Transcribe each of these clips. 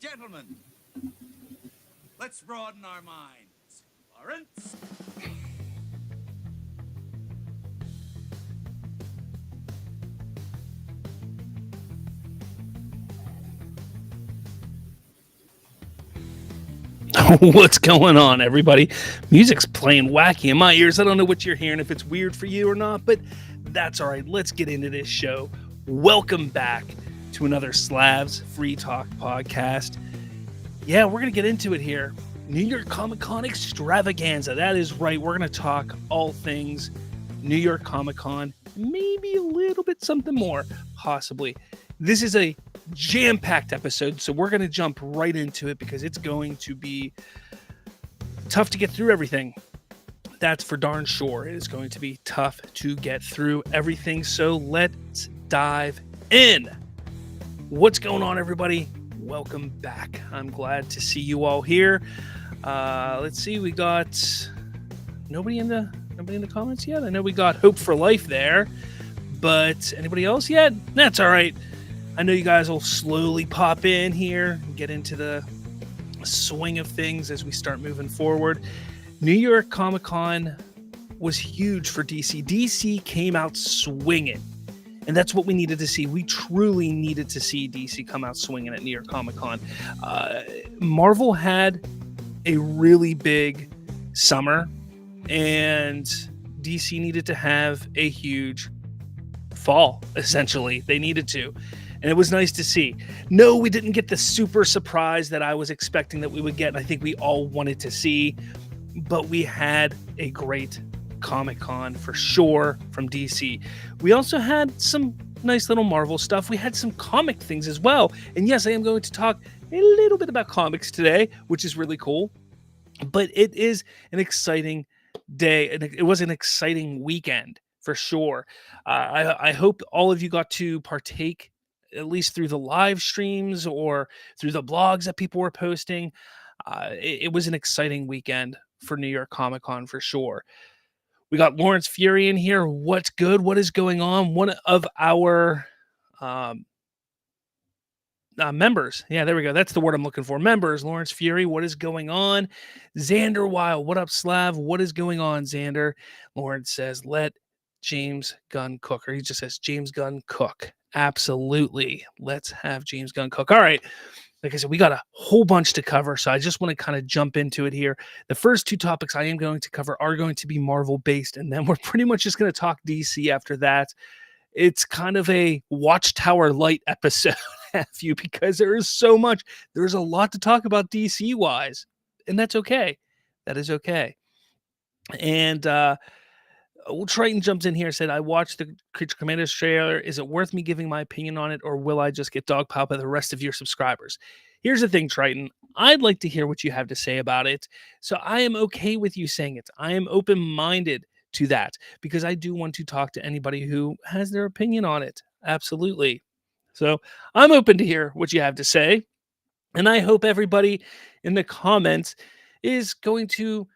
Gentlemen, let's broaden our minds. Lawrence? What's going on, everybody? Music's playing wacky in my ears. I don't know what you're hearing, if it's weird for you or not, but that's all right. Let's get into this show. Welcome back to another Slavs Free Talk podcast. Yeah, we're going to get into it here. New York Comic Con Extravaganza. That is right. We're going to talk all things New York Comic Con, maybe a little bit something more, possibly. This is a jam-packed episode, so we're going to jump right into it because it's going to be tough to get through everything. That's for darn sure. It is going to be tough to get through everything, so let's dive in. What's going on, everybody? Welcome back. I'm glad to see you all here. Let's see, we got nobody in the comments yet. I know we got Hope for Life there, but anybody else yet? That's all right. I know you guys will slowly pop in here and get into the swing of things as we start moving forward. New York Comic Con was huge for DC. DC came out swinging, and that's what we needed to see. We truly needed to see DC come out swinging at New York Comic Con. Marvel had a really big summer, and DC needed to have a huge fall, essentially. They needed to. And it was nice to see. No, we didn't get the super surprise that I was expecting that we would get, and I think we all wanted to see. But we had a great Comic-Con for sure from DC. We also had some nice little Marvel stuff. We had some comic things as well. And yes, I am going to talk a little bit about comics today, which is really cool. But it is an exciting day, and it was an exciting weekend for sure. I hope all of you got to partake, at least through the live streams or through the blogs that people were posting. It was an exciting weekend for New York Comic Con for sure. We got Lawrence Fury in here. What's good? What is going on? One of our members. Yeah, there we go. That's the word I'm looking for. Members. Lawrence Fury. What is going on? Xander Weil. What up, Slav? What is going on, Xander? Lawrence says, let James Gunn cook. Or he just says, James Gunn cook. Absolutely. Let's have James Gunn cook. All right. Like I said, we got a whole bunch to cover, so I just want to kind of jump into it here. The first two topics I am going to cover are going to be Marvel-based, and then we're pretty much just going to talk DC after that. It's kind of a Watchtower Light episode, have you, because there is so much. There's a lot to talk about DC-wise, and that's okay. That is okay. And Triton jumps in here and said, I watched the Creature Commandos trailer. Is it worth me giving my opinion on it, or will I just get dogpiled by the rest of your subscribers? Here's the thing, Triton. I'd like to hear what you have to say about it. So I am okay with you saying it. I am open-minded to that because I do want to talk to anybody who has their opinion on it. Absolutely. So I'm open to hear what you have to say. And I hope everybody in the comments is going to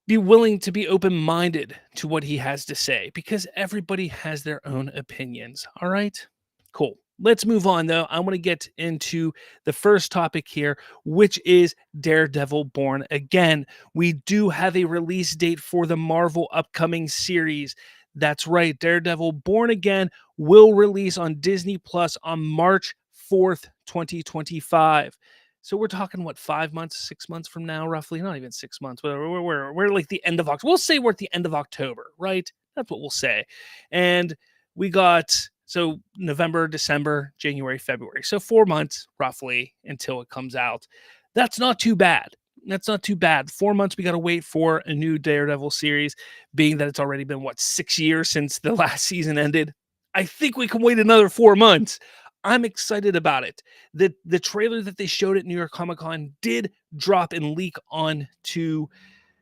be willing to be open-minded to what he has to say, because everybody has their own opinions. All right? Cool. Let's move on, though. I want to get into the first topic here, which is Daredevil Born Again. We do have a release date for the Marvel upcoming series. That's right. Daredevil Born Again will release on Disney Plus on March 4th, 2025. So we're talking, what, 5 months, 6 months from now, roughly? Not even 6 months. We're like the end of October. We'll say we're at the end of October, right? That's what we'll say. And we got, so November, December, January, February. So 4 months, roughly, until it comes out. That's not too bad. That's not too bad. 4 months we got to wait for a new Daredevil series, being that it's already been, 6 years since the last season ended. I think we can wait another 4 months. I'm excited about it. The trailer that they showed at New York Comic Con did drop and leak onto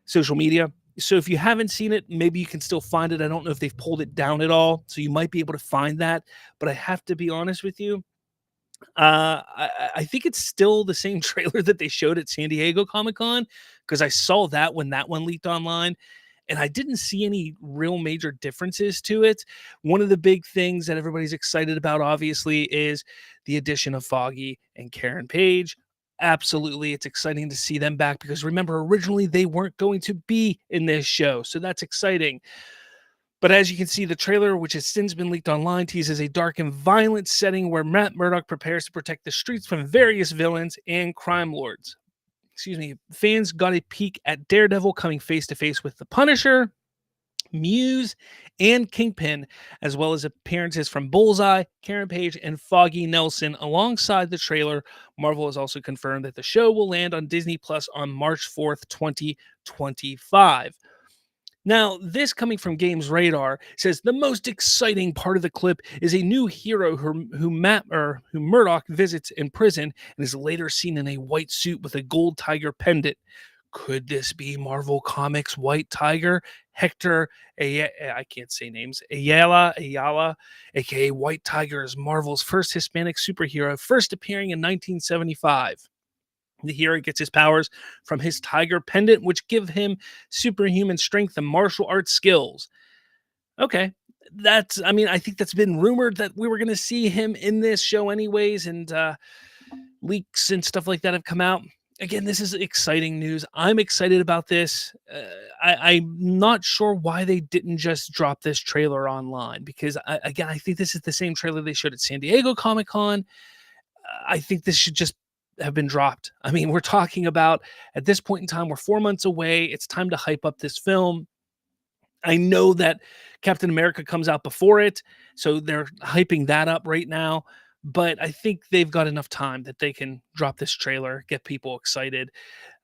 social media. So if you haven't seen it, maybe you can still find it. I don't know if they've pulled it down at all, so you might be able to find that. But I have to be honest with you. I think it's still the same trailer that they showed at San Diego Comic Con, because I saw that when that one leaked online. And I didn't see any real major differences to it. One of the big things that everybody's excited about, obviously, is the addition of Foggy and Karen Page. absolutely, it's exciting to see them back because remember, originally they weren't going to be in this show, so that's exciting. But as you can see, the trailer, which has since been leaked online, teases a dark and violent setting where Matt Murdock prepares to protect the streets from various villains and crime lords. Excuse me. Fans got a peek at Daredevil coming face to face with the Punisher, Muse, and Kingpin, as well as appearances from Bullseye, Karen Page, and Foggy Nelson. Alongside the trailer, Marvel has also confirmed that the show will land on Disney Plus on March 4th, 2025. Now, this coming from Games Radar says the most exciting part of the clip is a new hero who Murdoch visits in prison and is later seen in a white suit with a gold tiger pendant. Could this be Marvel Comics' White Tiger? Hector, I can't say names, Ayala, aka White Tiger, is Marvel's first Hispanic superhero, first appearing in 1975. The hero gets his powers from his tiger pendant, which give him superhuman strength and martial arts skills. Okay. I think that's been rumored that we were going to see him in this show anyways, and leaks and stuff like that have come out. Again, this is exciting news. I'm excited about this. I'm not sure why they didn't just drop this trailer online because, I think this is the same trailer they showed at San Diego Comic-Con. I think this should just have been dropped. I mean, we're talking about at this point in time, we're 4 months away. It's time to hype up this film. I know that Captain America comes out before it, so they're hyping that up right now. But I think they've got enough time that they can drop this trailer, get people excited.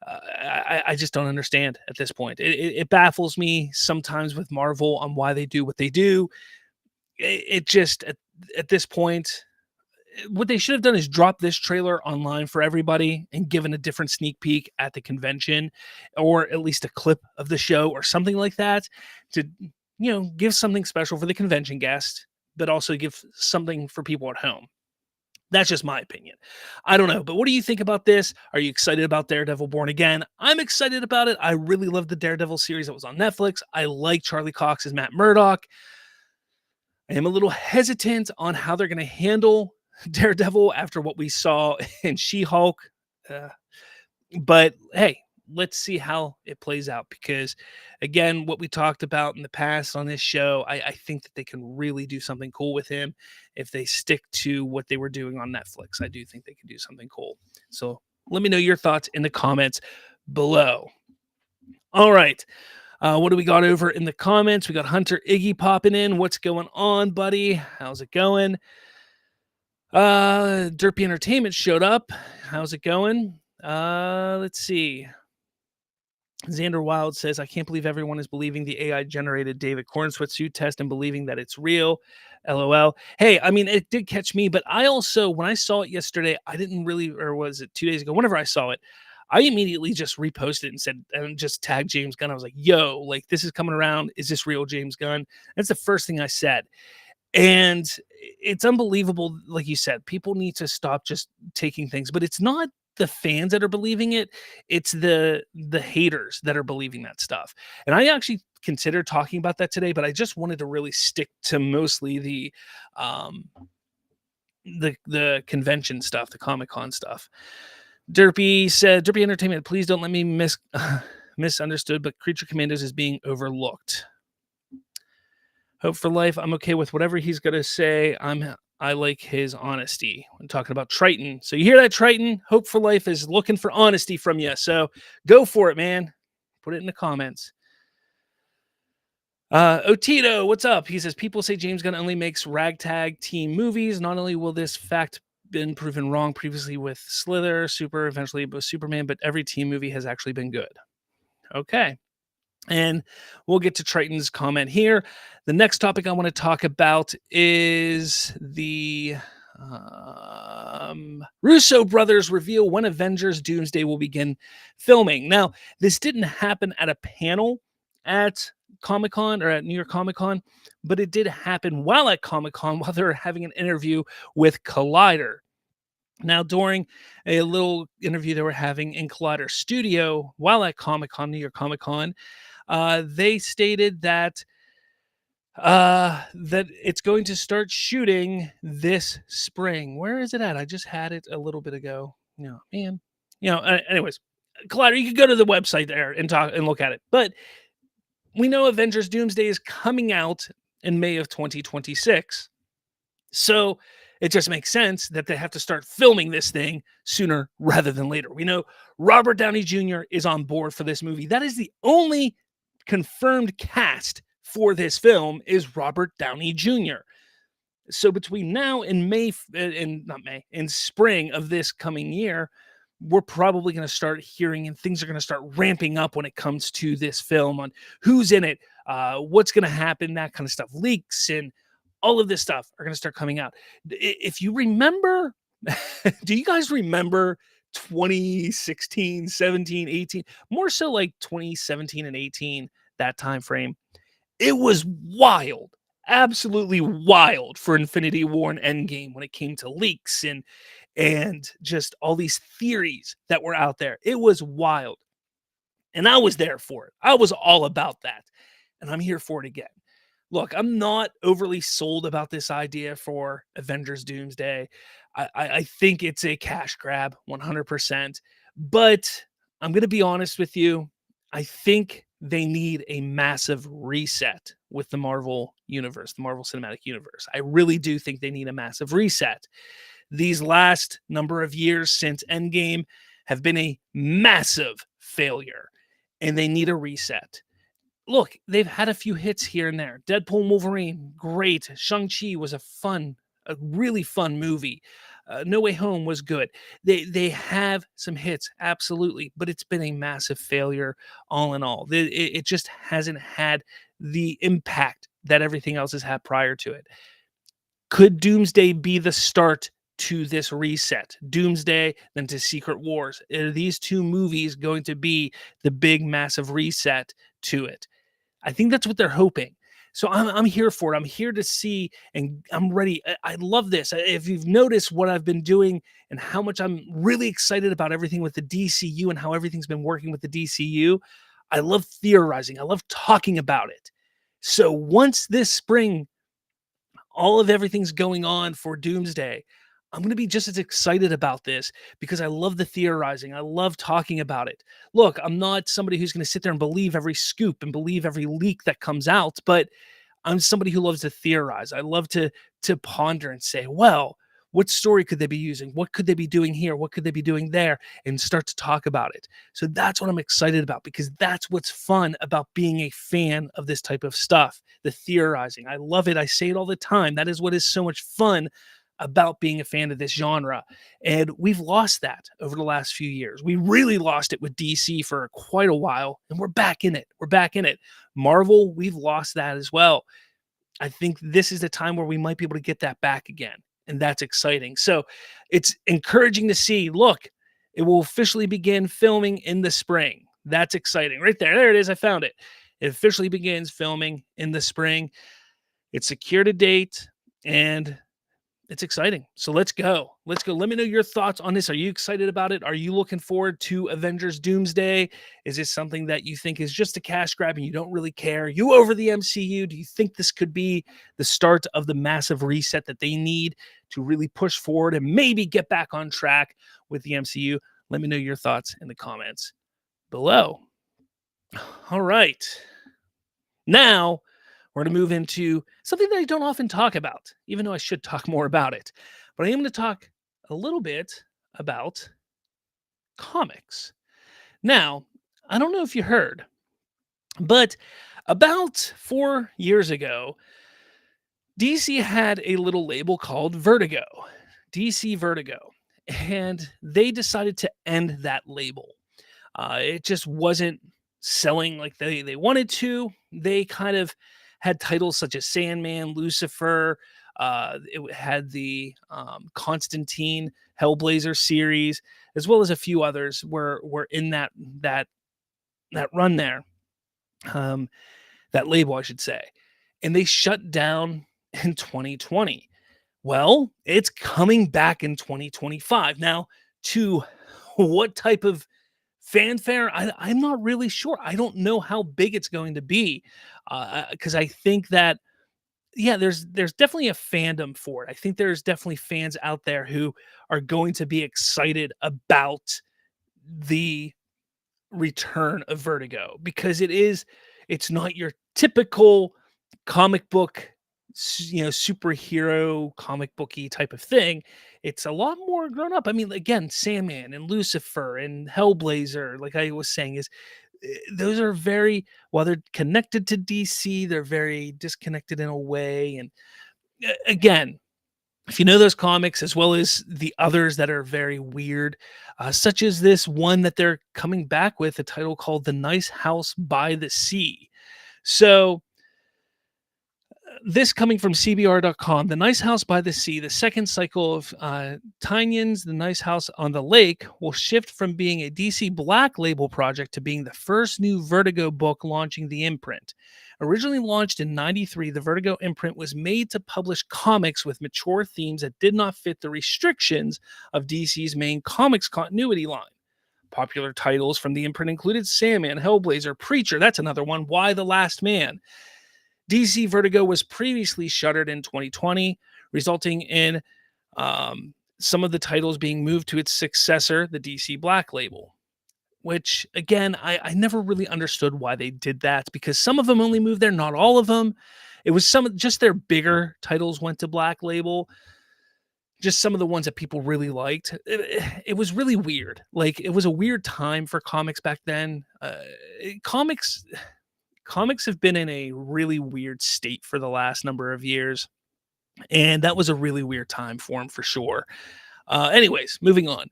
I just don't understand at this point. It baffles me sometimes with Marvel on why they do what they do. It just at this point, what they should have done is drop this trailer online for everybody and given a different sneak peek at the convention, or at least a clip of the show or something like that to, give something special for the convention guest, but also give something for people at home. That's just my opinion. I don't know, but what do you think about this? Are you excited about Daredevil Born Again? I'm excited about it. I really love the Daredevil series that was on Netflix. I like Charlie Cox as Matt Murdock. I am a little hesitant on how they're going to handle Daredevil after what we saw in She-Hulk. But hey, let's see how it plays out because, again, what we talked about in the past on this show, I think that they can really do something cool with him if they stick to what they were doing on Netflix. I do think they can do something cool. So let me know your thoughts in the comments below. All right. What do we got over in the comments? We got Hunter Iggy popping in. What's going on, buddy? How's it going? Derpy Entertainment showed up. How's it going? Let's see. Xander Wild says, I can't believe everyone is believing the AI generated David Corn sweatsuit test and believing that it's real. LOL. Hey, I mean, it did catch me, but I also, when I saw it yesterday, I didn't really, or was it 2 days ago? Whenever I saw it, I immediately just reposted it and said, and just tagged James Gunn. I was like, yo, like this is coming around. Is this real James Gunn? That's the first thing I said. And it's unbelievable. Like you said, people need to stop just taking things, but it's not the fans that are believing it. It's the haters that are believing that stuff. And I actually considered talking about that today, but I just wanted to really stick to mostly the convention stuff, the Comic-Con stuff. Derpy said, Derpy Entertainment, please don't let me misunderstood, but Creature Commandos is being overlooked. Hope for Life, I'm okay with whatever he's going to say. I like his honesty. I'm talking about Triton. So you hear that, Triton? Hope for Life is looking for honesty from you. So go for it, man. Put it in the comments. Otito, what's up? He says, people say James Gunn only makes ragtag team movies. Not only will this fact been proven wrong previously with Slither, eventually with Superman, but every team movie has actually been good. Okay. And we'll get to Triton's comment here. The next topic I want to talk about is the Russo brothers reveal when Avengers Doomsday will begin filming. Now, this didn't happen at a panel at Comic-Con or at New York Comic-Con, but it did happen while at Comic-Con while they were having an interview with Collider. Now, during a little interview they were having in Collider Studio while at Comic-Con, New York Comic-Con, they stated that it's going to start shooting this spring. Where is it at? I just had it a little bit ago. No, man. Anyways, Collider, you could go to the website there and talk and look at it. But we know Avengers Doomsday is coming out in May of 2026. So it just makes sense that they have to start filming this thing sooner rather than later. We know Robert Downey Jr. is on board for this movie. That is the only confirmed cast for this film is Robert Downey Jr. So between now and in spring of this coming year, we're probably going to start hearing and things are going to start ramping up when it comes to this film on who's in it, what's going to happen, that kind of stuff. Leaks and all of this stuff are going to start coming out. If you remember, do you guys remember 2016, 17, 18, more so like 2017 and 18, that time frame? It was wild, absolutely wild for Infinity War and Endgame when it came to leaks and just all these theories that were out there. It was wild. And I was there for it. I was all about that. And I'm here for it again. Look, I'm not overly sold about this idea for Avengers Doomsday. I think it's a cash grab, 100%. But I'm going to be honest with you. I think they need a massive reset with the Marvel universe, the Marvel Cinematic Universe. I really do think they need a massive reset. These last number of years since Endgame have been a massive failure, and they need a reset. Look, they've had a few hits here and there. Deadpool and Wolverine, great. Shang-Chi was a really fun movie. No Way Home was good. They have some hits, absolutely, but it's been a massive failure all in all. It just hasn't had the impact that everything else has had prior to it. Could Doomsday be the start to this reset? Doomsday, then to Secret Wars. Are these two movies going to be the big, massive reset to it? I think that's what they're hoping. So I'm here for it. I'm here to see, and I'm ready. I love this. If you've noticed what I've been doing and how much I'm really excited about everything with the DCU and how everything's been working with the DCU, I love theorizing. I love talking about it. So once this spring, all of everything's going on for Doomsday, I'm going to be just as excited about this because I love the theorizing. I love talking about it. Look, I'm not somebody who's going to sit there and believe every scoop and believe every leak that comes out, but I'm somebody who loves to theorize. I love to ponder and say, well, what story could they be using? What could they be doing here? What could they be doing there? And start to talk about it. So that's what I'm excited about because that's what's fun about being a fan of this type of stuff, the theorizing. I love it. I say it all the time. That is what is so much fun about being a fan of this genre. And we've lost that over the last few years. We really lost it with DC for quite a while, and we're back in it. We're back in it. Marvel, we've lost that as well. I think this is the time where we might be able to get that back again, and that's exciting. So it's encouraging to see, look, it will officially begin filming in the spring. That's exciting. Right there. There it is. I found it. It officially begins filming in the spring. It's secured a date, and it's exciting. So let's go. Let's go. Let me know your thoughts on this. Are you excited about it? Are you looking forward to Avengers Doomsday? Is this something that you think is just a cash grab and you don't really care? You over the MCU? Do you think this could be the start of the massive reset that they need to really push forward and maybe get back on track with the MCU? Let me know your thoughts in the comments below. All right. Now, we're going to move into something that I don't often talk about, even though I should talk more about it. But I am going to talk a little bit about comics. Now, I don't know if you heard, but about 4 years ago, DC had a little label called Vertigo, DC Vertigo, and they decided to end that label. It just wasn't selling like they wanted to. They kind of had titles such as Sandman, Lucifer. It had the Constantine Hellblazer series, as well as a few others were in that run there, that label, I should say. And they shut down in 2020. Well, it's coming back in 2025. Now, to what type of fanfare, I'm not really sure. I don't know how big it's going to be, because I think that, yeah, there's definitely a fandom for it. I think there's definitely fans out there who are going to be excited about the return of Vertigo, because it's not your typical comic book superhero comic booky type of thing. It's a lot more grown up. I mean, again, Sandman and Lucifer and Hellblazer, like I was saying, is those are very, while they're connected to DC, they're very disconnected in a way. And again, if you know those comics as well as the others that are very weird, such as this one that they're coming back with, a title called The Nice House by the Sea. So, this coming from CBR.com, The Nice House by the Sea, the second cycle of Tynion's The Nice House on the Lake, will shift from being a DC Black Label project to being the first new Vertigo book launching the imprint. Originally launched in '93, the Vertigo imprint was made to publish comics with mature themes that did not fit the restrictions of DC's main comics continuity line. Popular titles from the imprint included Sandman, Hellblazer, Preacher, that's another one, Why the Last Man. DC Vertigo was previously shuttered in 2020, resulting in some of the titles being moved to its successor, the DC Black Label. Which, again, I never really understood why they did that, because some of them only moved there, not all of them. It was just their bigger titles went to Black Label. Just some of the ones that people really liked. It was really weird. Like, it was a weird time for comics back then. Comics have been in a really weird state for the last number of years, and that was a really weird time for them for sure. Anyways, moving on.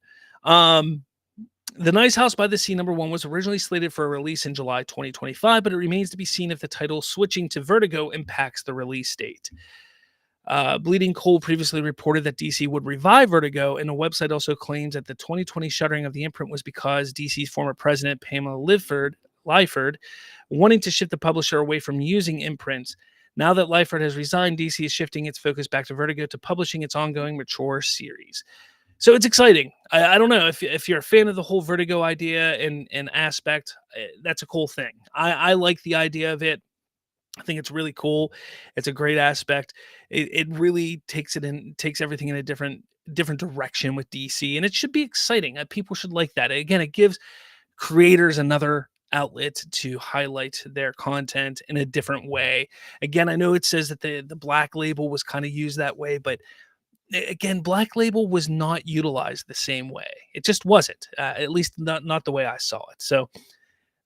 The Nice House by the Sea #1 was originally slated for a release in July 2025, but it remains to be seen if the title switching to Vertigo impacts the release date. Bleeding Cool previously reported that DC would revive Vertigo, and the website also claims that the 2020 shuttering of the imprint was because DC's former president, Pamela Lyford, wanting to shift the publisher away from using imprints. Now that Lyford has resigned, DC is shifting its focus back to Vertigo to publishing its ongoing mature series. So it's exciting. I don't know if you're a fan of the whole Vertigo idea and aspect, that's a cool thing. I like the idea of it. I think it's really cool. It's a great aspect. It really takes everything in a different direction with DC, and it should be exciting. People should like that. Again, it gives creators another outlet to highlight their content in a different way. Again, I know it says that the Black Label was kind of used that way, but again, Black Label was not utilized the same way. It just wasn't, at least not the way I saw it. So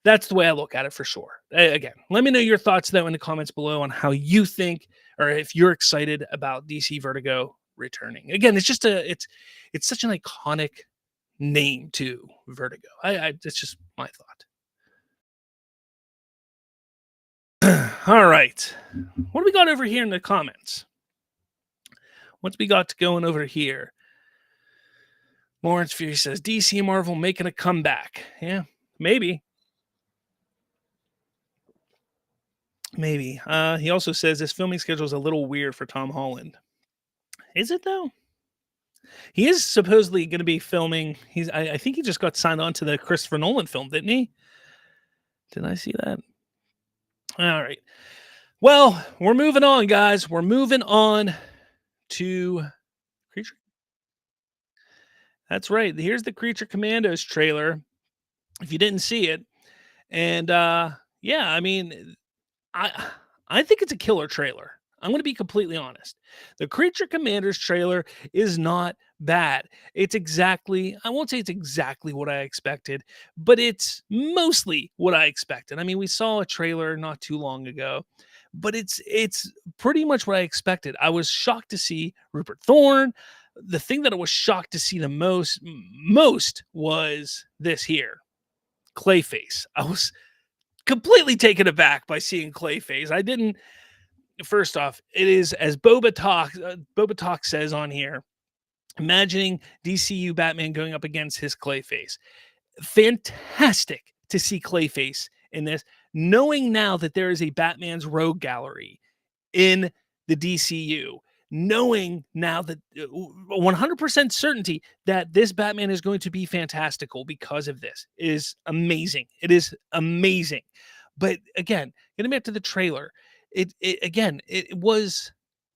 that's the way I look at it for sure. Again, let me know your thoughts though in the comments below on how you think, or if you're excited about DC Vertigo returning. Again, it's such an iconic name to Vertigo. It's just my thought. All right, what do we got over here in the comments? What's we got going over here? Lawrence Fury says, DC and Marvel making a comeback. Yeah, maybe. Maybe. He also says this filming schedule is a little weird for Tom Holland. Is it, though? He is supposedly going to be filming. I think he just got signed on to the Christopher Nolan film, didn't he? Did I see that? All right. Well, we're moving on, guys. We're moving on to Creature. That's right. Here's the Creature Commandos trailer, if you didn't see it. And yeah, I mean, I think it's a killer trailer. I'm going to be completely honest. The Creature Commanders trailer is not bad. It's exactly, I won't say it's exactly what I expected, but it's mostly what I expected. I mean, we saw a trailer not too long ago, but it's pretty much what I expected. I was shocked to see Rupert Thorne. The thing that I was shocked to see the most was this here, Clayface. I was completely taken aback by seeing Clayface. I didn't. First off, it is, as Boba Talk says on here, imagining DCU Batman going up against his Clayface. Fantastic to see Clayface in this, knowing now that there is a Batman's Rogue Gallery in the DCU, knowing now that 100% certainty that this Batman is going to be fantastical because of this is amazing. It is amazing. But again, getting back to the trailer, it was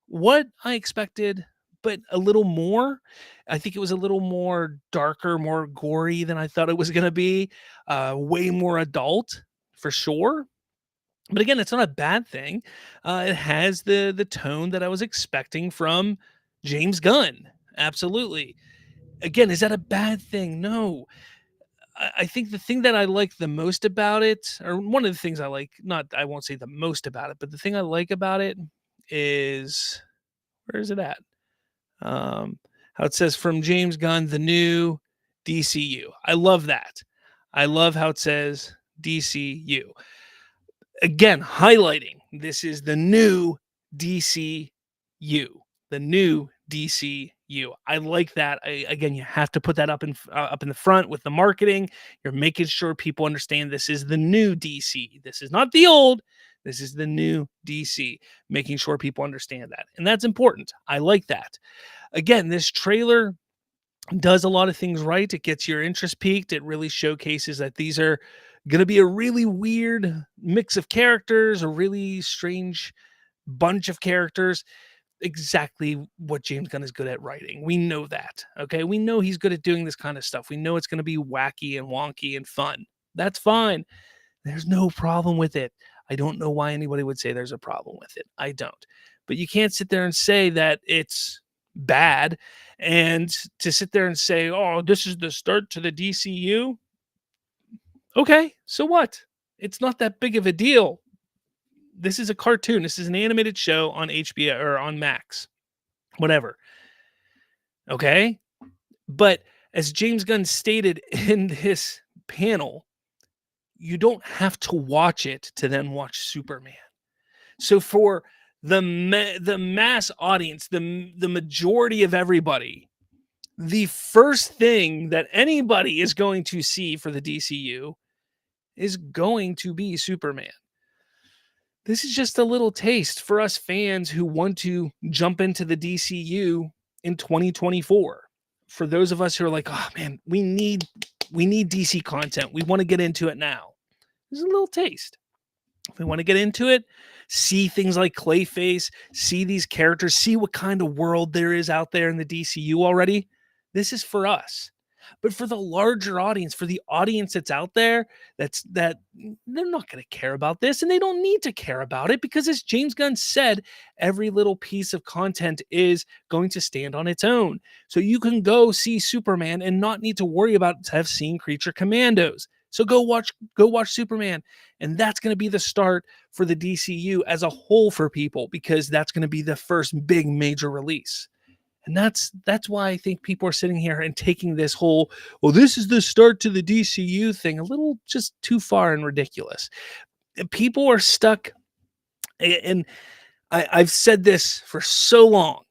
what I expected, but a little more. I think it was a little more darker, more gory than I thought it was going to be. Way more adult for sure. But again, it's not a bad thing. It has the tone that I was expecting from James Gunn. Absolutely. Again, is that a bad thing? No. I think the thing that I like the most about it, or one of the things I like, not I won't say the most about it, but the thing I like about it is, where is it at? How it says from James Gunn, the new DCU. I love that. I love how it says DCU. Again, highlighting this is the new DCU. The new DCU. I like that. Again, you have to put that up in the front with the marketing. You're making sure people understand this is the new DC. This is not the old. This is the new DC. Making sure people understand that, and that's important. I like that. Again, this trailer does a lot of things right. It gets your interest peaked. It really showcases that these are going to be a really weird mix of characters, a really strange bunch of characters. Exactly what James Gunn is good at writing. We know that. Okay. We know he's good at doing this kind of stuff. We know it's going to be wacky and wonky and fun. That's fine. There's no problem with it. I don't know why anybody would say there's a problem with it. I don't. But you can't sit there and say that it's bad and to sit there and say, oh, this is the start to the DCU. Okay. So what? It's not that big of a deal. This is a cartoon. This is an animated show on HBO or on Max, whatever. Okay. But as James Gunn stated in this panel, you don't have to watch it to then watch Superman. So for the mass audience, the majority of everybody, the first thing that anybody is going to see for the DCU is going to be Superman. This is just a little taste for us fans who want to jump into the DCU in 2024. For those of us who are like, oh man, we need DC content. We want to get into it now. There's a little taste. If we want to get into it, see things like Clayface, see these characters, see what kind of world there is out there in the DCU already. This is for us. But for the larger audience, for the audience that's out there, that they're not going to care about this, and they don't need to care about it because, as James Gunn said, every little piece of content is going to stand on its own. So you can go see Superman and not need to worry about have seen Creature Commandos. So go watch Superman, and that's going to be the start for the DCU as a whole for people because that's going to be the first big major release. And that's why I think people are sitting here and taking this whole, well, this is the start to the DCU thing a little just too far and ridiculous. People are stuck, and I've said this for so long.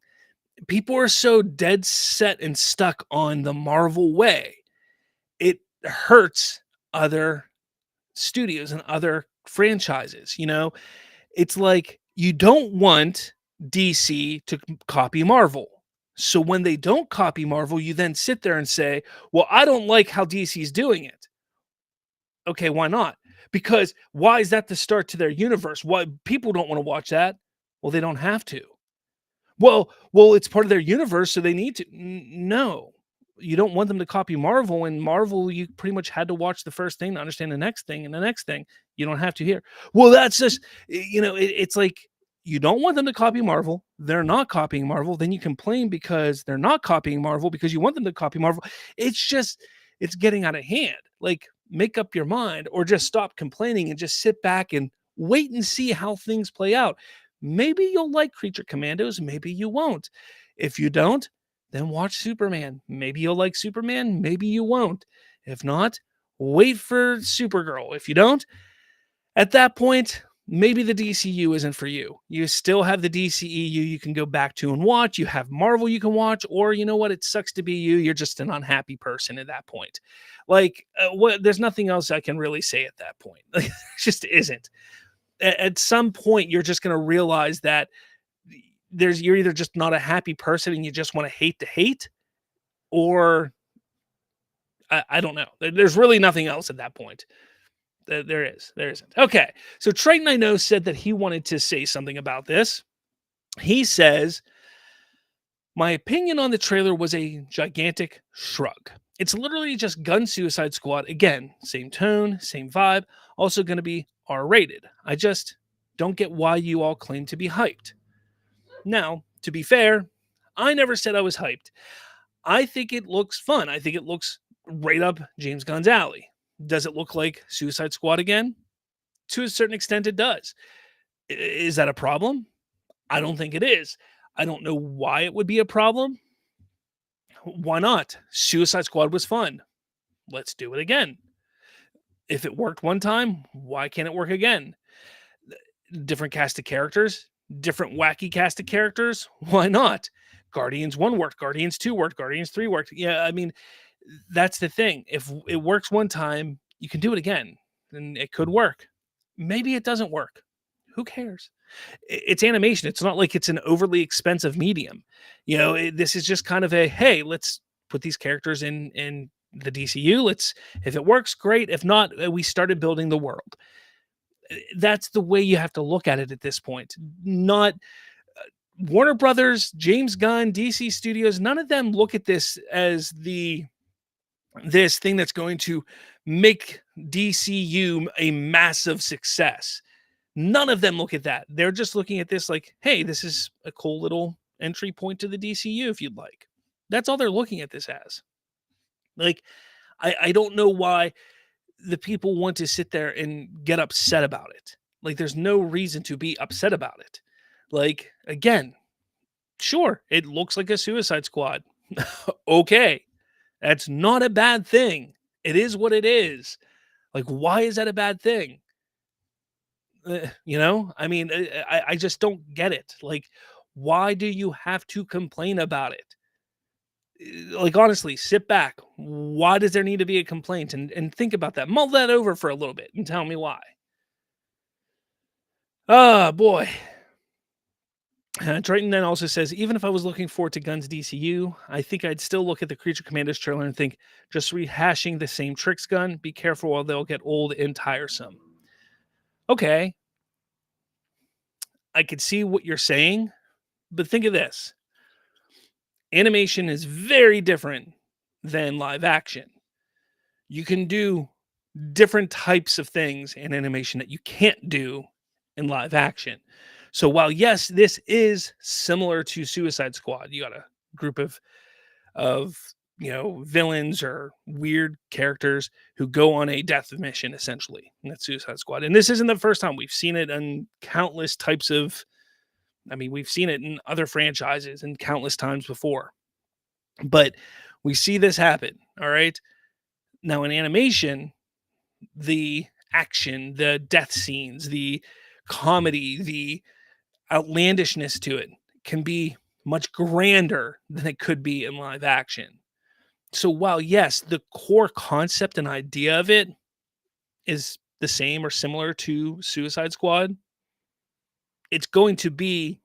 People are so dead set and stuck on the Marvel way. It hurts other studios and other franchises. You know, it's like you don't want DC to copy Marvel. So when they don't copy Marvel, you then sit there and say, well, I don't like how DC's doing it. Okay, why not? Because why is that the start to their universe? Why people don't want to watch that? Well, they don't have to. Well, it's part of their universe, so they need to. No, you don't want them to copy Marvel. And Marvel, you pretty much had to watch the first thing to understand the next thing, and the next thing. You don't have to hear. Well, that's just, it's like, you don't want them to copy Marvel. They're not copying Marvel. Then you complain because they're not copying Marvel because you want them to copy Marvel. It's getting out of hand. Like, make up your mind or just stop complaining and just sit back and wait and see how things play out. Maybe you'll like Creature Commandos. Maybe you won't. If you don't, then watch Superman. Maybe you'll like Superman. Maybe you won't. If not, wait for Supergirl. If you don't, at that point, maybe the DCU isn't for you. You still have the DCEU you can go back to and watch. You have Marvel you can watch, or you know what? It sucks to be you. You're just an unhappy person at that point. Like, there's nothing else I can really say at that point. Like, there just isn't. At some point, you're just going to realize that you're either just not a happy person and you just want to hate, or I don't know. There's really nothing else at that point. There isn't. Okay. So Triton, I know, said that he wanted to say something about this. He says, My opinion on the trailer was a gigantic shrug. It's literally just Gun Suicide Squad. Again, same tone, same vibe, also going to be R rated. I just don't get why you all claim to be hyped. Now, to be fair, I never said I was hyped. I think it looks fun. I think it looks right up James Gunn's alley. Does it look like Suicide Squad again? To a certain extent, it does. Is that a problem? I don't think it is. I don't know why it would be a problem. Why not? Suicide Squad was fun. Let's do it again. If it worked one time, why can't it work again? Different cast of characters, different wacky cast of characters. Why not? Guardians 1 worked, Guardians 2 worked, Guardians 3 worked. Yeah, I mean, that's the thing. If it works one time, you can do it again, and it could work. Maybe it doesn't work. Who cares? It's animation. It's not like it's an overly expensive medium. This is just kind of a, hey, let's put these characters in the DCU. If it works, great. If not, we started building the world. That's the way you have to look at it at this point. Not Warner Brothers, James Gunn, DC Studios. None of them look at this as this thing that's going to make DCU a massive success. None of them look at that. They're just looking at this like, hey, this is a cool little entry point to the DCU if you'd like. That's all they're looking at this as. Like, I don't know why the people want to sit there and get upset about it. Like, there's no reason to be upset about it. Like, again, sure, it looks like a Suicide Squad. Okay, that's not a bad thing. It is what it is. Like, why is that a bad thing? I mean, I just don't get it. Like, why do you have to complain about it? Like, honestly, sit back. Why does there need to be a complaint? And think about that. Mull that over for a little bit and tell me why. Oh, boy. Triton then also says, even if I was looking forward to Gunn's DCU, I think I'd still look at the Creature Commandos trailer and think, just rehashing the same tricks, Gunn. Be careful or they'll get old and tiresome. Okay. I could see what you're saying, but think of this. Animation is very different than live action. You can do different types of things in animation that you can't do in live action. So while, yes, this is similar to Suicide Squad, you got a group of villains or weird characters who go on a death mission, essentially. And that's Suicide Squad. And this isn't the first time. We've seen it in countless types of, we've seen it in other franchises and countless times before. But we see this happen, all right? Now, in animation, the action, the death scenes, the comedy, the outlandishness to it can be much grander than it could be in live action. So while, yes, the core concept and idea of it is the same or similar to Suicide Squad, it's going to be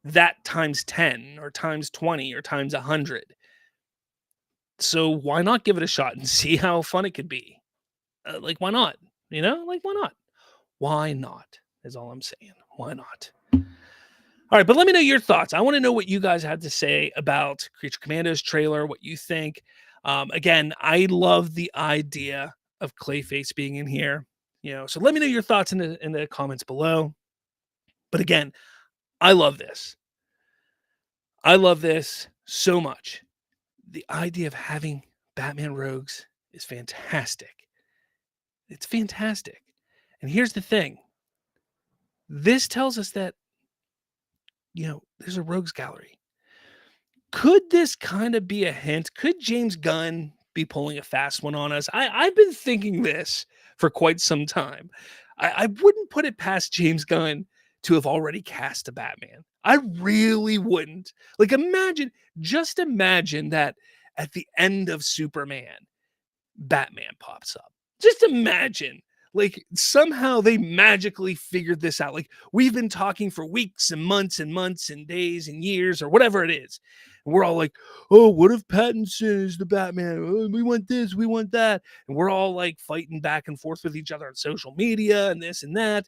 that times 10 or times 20 or times 100. So why not give it a shot and see how fun it could be? Why not? Why not? Why not is all I'm saying. Why not? All right, but let me know your thoughts. I want to know what you guys had to say about Creature Commandos trailer, what you think. Again, I love the idea of Clayface being in here. So let me know your thoughts in the comments below. But again, I love this. I love this so much. The idea of having Batman rogues is fantastic. It's fantastic. And here's the thing. This tells us that, there's a rogues gallery. Could this kind of be a hint? Could James Gunn be pulling a fast one on us? I've been thinking this for quite some time. I wouldn't put it past James Gunn to have already cast a Batman. I really wouldn't. Like, just imagine that at the end of Superman, Batman pops up. Just imagine. Like, somehow they magically figured this out. Like, we've been talking for weeks and months and days and years or whatever it is. And we're all like, oh, what if Pattinson is the Batman? Oh, we want this, we want that. And we're all like fighting back and forth with each other on social media and this and that.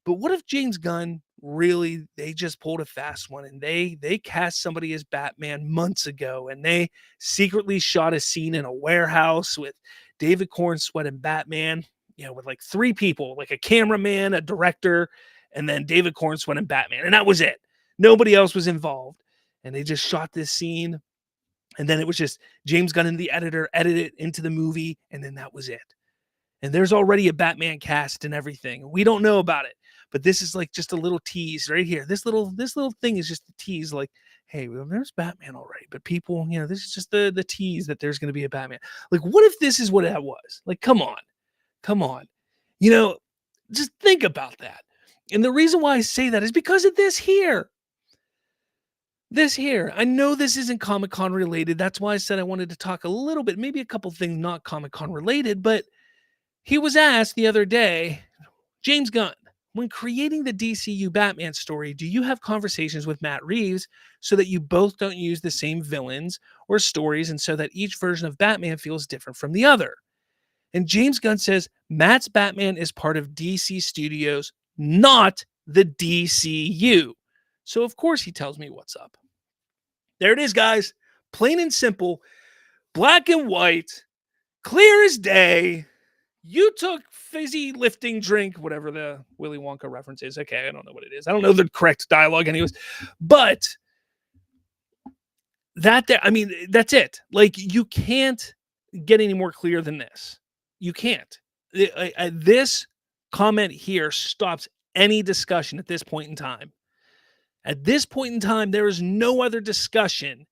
But what if James Gunn really, they just pulled a fast one and they cast somebody as Batman months ago, and they secretly shot a scene in a warehouse with David Cornsweet and Batman, with like 3 people, like a cameraman, a director, and then David Cornsweet and Batman. And that was it. Nobody else was involved. And they just shot this scene. And then it was just James Gunn and the editor edited it into the movie. And then that was it. And there's already a Batman cast and everything. We don't know about it, but this is like just a little tease right here. This little thing is just a tease, like, hey, well, there's Batman already, but people, this is just the tease that there's going to be a Batman. Like, what if this is what that was? Like, come on, just think about that. And the reason why I say that is because of this here. This here, I know this isn't Comic-Con related. That's why I said I wanted to talk a little bit, maybe a couple things not Comic-Con related, but he was asked the other day, James Gunn, when creating the DCU Batman story, do you have conversations with Matt Reeves so that you both don't use the same villains or stories, and so that each version of Batman feels different from the other? And James Gunn says Matt's Batman is part of DC Studios, not the DCU. So of course he tells me what's up. There it is, guys. Plain and simple, black and white, clear as day. You took fizzy lifting drink, whatever the Willy Wonka reference is. Okay, I don't know what it is. I don't know the correct dialogue anyways. But that's it. Like, you can't get any more clear than this. You can't. This comment here stops any discussion at this point in time. At this point in time, there is no other discussion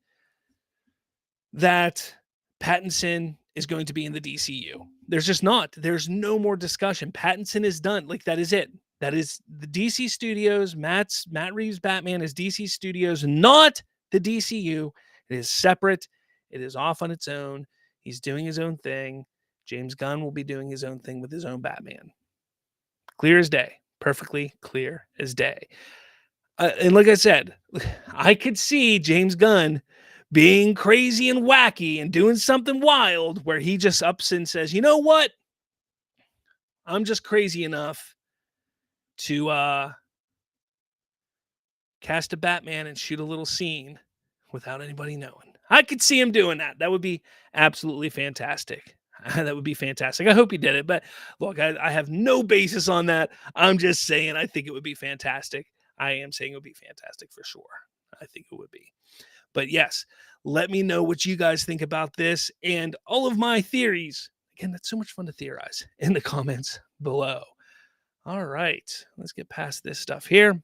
that Pattinson is going to be in the DCU. There's just not. There's no more discussion. Pattinson is done. Like, that is it. That is the DC Studios. Matt Reeves' Batman is DC Studios, not the DCU. It is separate. It is off on its own. He's doing his own thing. James Gunn will be doing his own thing with his own Batman. Clear as day. Perfectly clear as day. And like I said, I could see James Gunn being crazy and wacky and doing something wild where he just ups and says, you know what? I'm just crazy enough to cast a Batman and shoot a little scene without anybody knowing. I could see him doing that. That would be absolutely fantastic. That would be fantastic. I hope he did it. But look, I have no basis on that. I'm just saying I think it would be fantastic. I am saying it would be fantastic for sure. I think it would be. But yes, let me know what you guys think about this and all of my theories. Again, that's so much fun to theorize in the comments below. All right, let's get past this stuff here.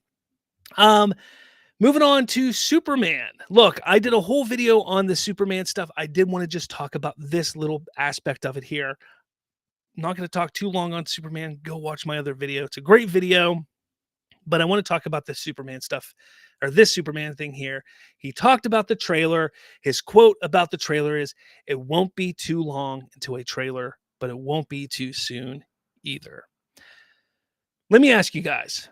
Moving on to Superman. Look, I did a whole video on the Superman stuff. I did want to just talk about this little aspect of it here. I'm not going to talk too long on Superman. Go watch my other video. It's a great video. But I want to talk about the Superman stuff, or this Superman thing here. He talked about the trailer. His quote about the trailer is, "It won't be too long into a trailer, but it won't be too soon either." Let me ask you guys,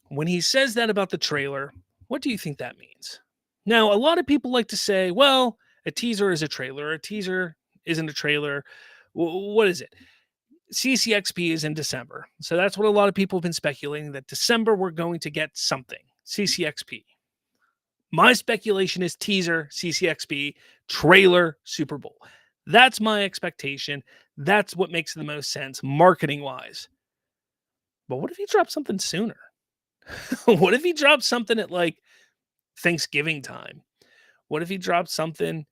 when he says that about the trailer, what do you think that means? Now, a lot of people like to say, well, a teaser is a trailer. A teaser isn't a trailer. What is it? CCXP is in December. So that's what a lot of people have been speculating, that December we're going to get something. CCXP. My speculation is teaser, CCXP, trailer, Super Bowl. That's my expectation. That's what makes the most sense marketing-wise. But what if he drops something sooner? What if he drops something at like Thanksgiving time? What if he drops something,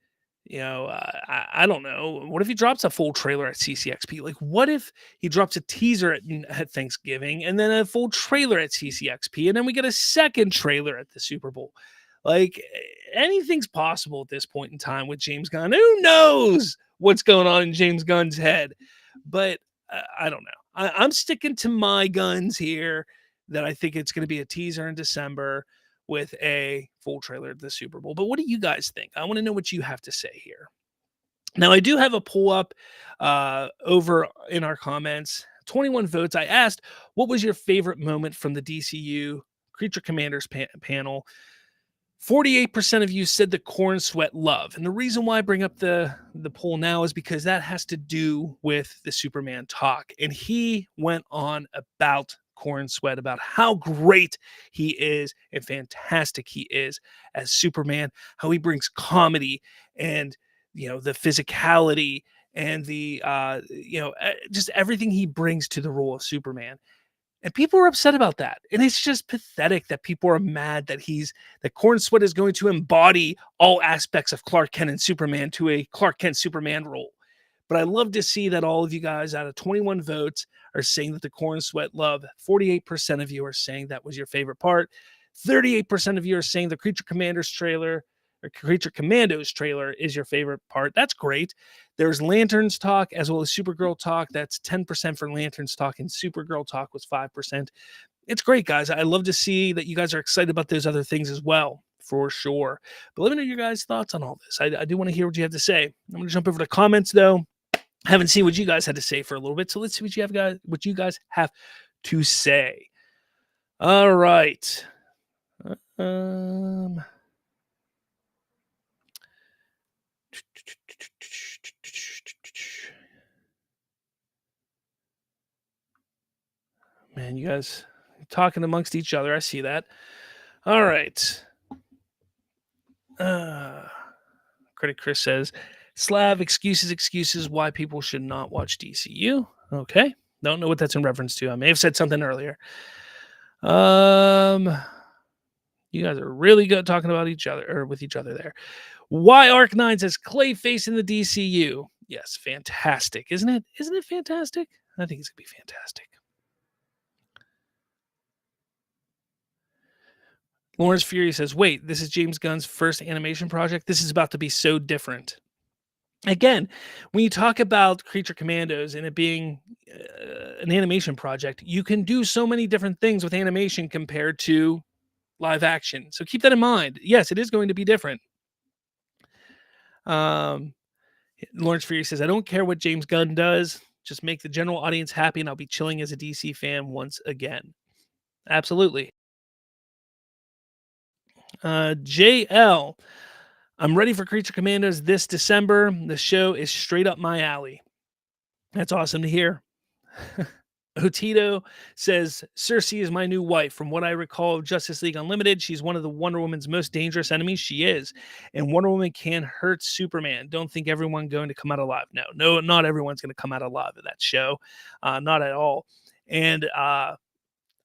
I don't know. What if he drops a full trailer at CCXP? Like, what if he drops a teaser at Thanksgiving and then a full trailer at CCXP, and then we get a second trailer at the Super Bowl? Like, anything's possible at this point in time with James Gunn. Who knows what's going on in James Gunn's head? But I don't know. I'm sticking to my guns here that I think it's going to be a teaser in December with a full trailer at the Super Bowl. But what do you guys think? I want to know what you have to say here. Now, I do have a poll up over in our comments. 21 votes. I asked, what was your favorite moment from the DCU Creature Commanders panel? 48% of you said the Cornsweet love. And the reason why I bring up the poll now is because that has to do with the Superman talk. And he went on about Corn Sweat about how great he is and fantastic he is as Superman, how he brings comedy and the physicality and the just everything he brings to the role of Superman. And people are upset about that. And it's just pathetic that people are mad that Corn Sweat is going to embody all aspects of Clark Kent and Superman to a Clark Kent Superman role. But I love to see that all of you guys out of 21 votes are saying that the Corn Sweat love. 48% of you are saying that was your favorite part. 38% of you are saying the Creature Commandos trailer is your favorite part. That's great. There's Lanterns talk as well as Supergirl talk. That's 10% for Lanterns talk, and Supergirl talk was 5%. It's great, guys. I love to see that you guys are excited about those other things as well, for sure. But let me know your guys' thoughts on all this. I do want to hear what you have to say. I'm going to jump over to comments, though. Haven't seen what you guys had to say for a little bit, so let's see what you guys have to say. All right. Man, you guys talking amongst each other. I see that. All right. Critic Chris says, Slav, excuses why people should not watch DCU. Okay. Don't know what that's in reference to. I may have said something earlier. You guys are really good talking about each other or with each other there. Why Arc9 says Clayface in the DCU. Yes, fantastic. Isn't it? Isn't it fantastic? I think it's going to be fantastic. Lawrence Fury says, wait, this is James Gunn's first animation project? This is about to be so different. Again, when you talk about Creature Commandos and it being an animation project, you can do so many different things with animation compared to live action. So keep that in mind. Yes, it is going to be different. Lawrence Fury says, I don't care what James Gunn does. Just make the general audience happy and I'll be chilling as a DC fan once again. Absolutely. JL, I'm ready for Creature Commandos this December. The show is straight up my alley. That's awesome to hear. Otito says, Cersei is my new wife. From what I recall of Justice League Unlimited, she's one of the Wonder Woman's most dangerous enemies. She is. And Wonder Woman can hurt Superman. Don't think everyone going to come out alive. No, not everyone's going to come out alive in that show. Not at all. And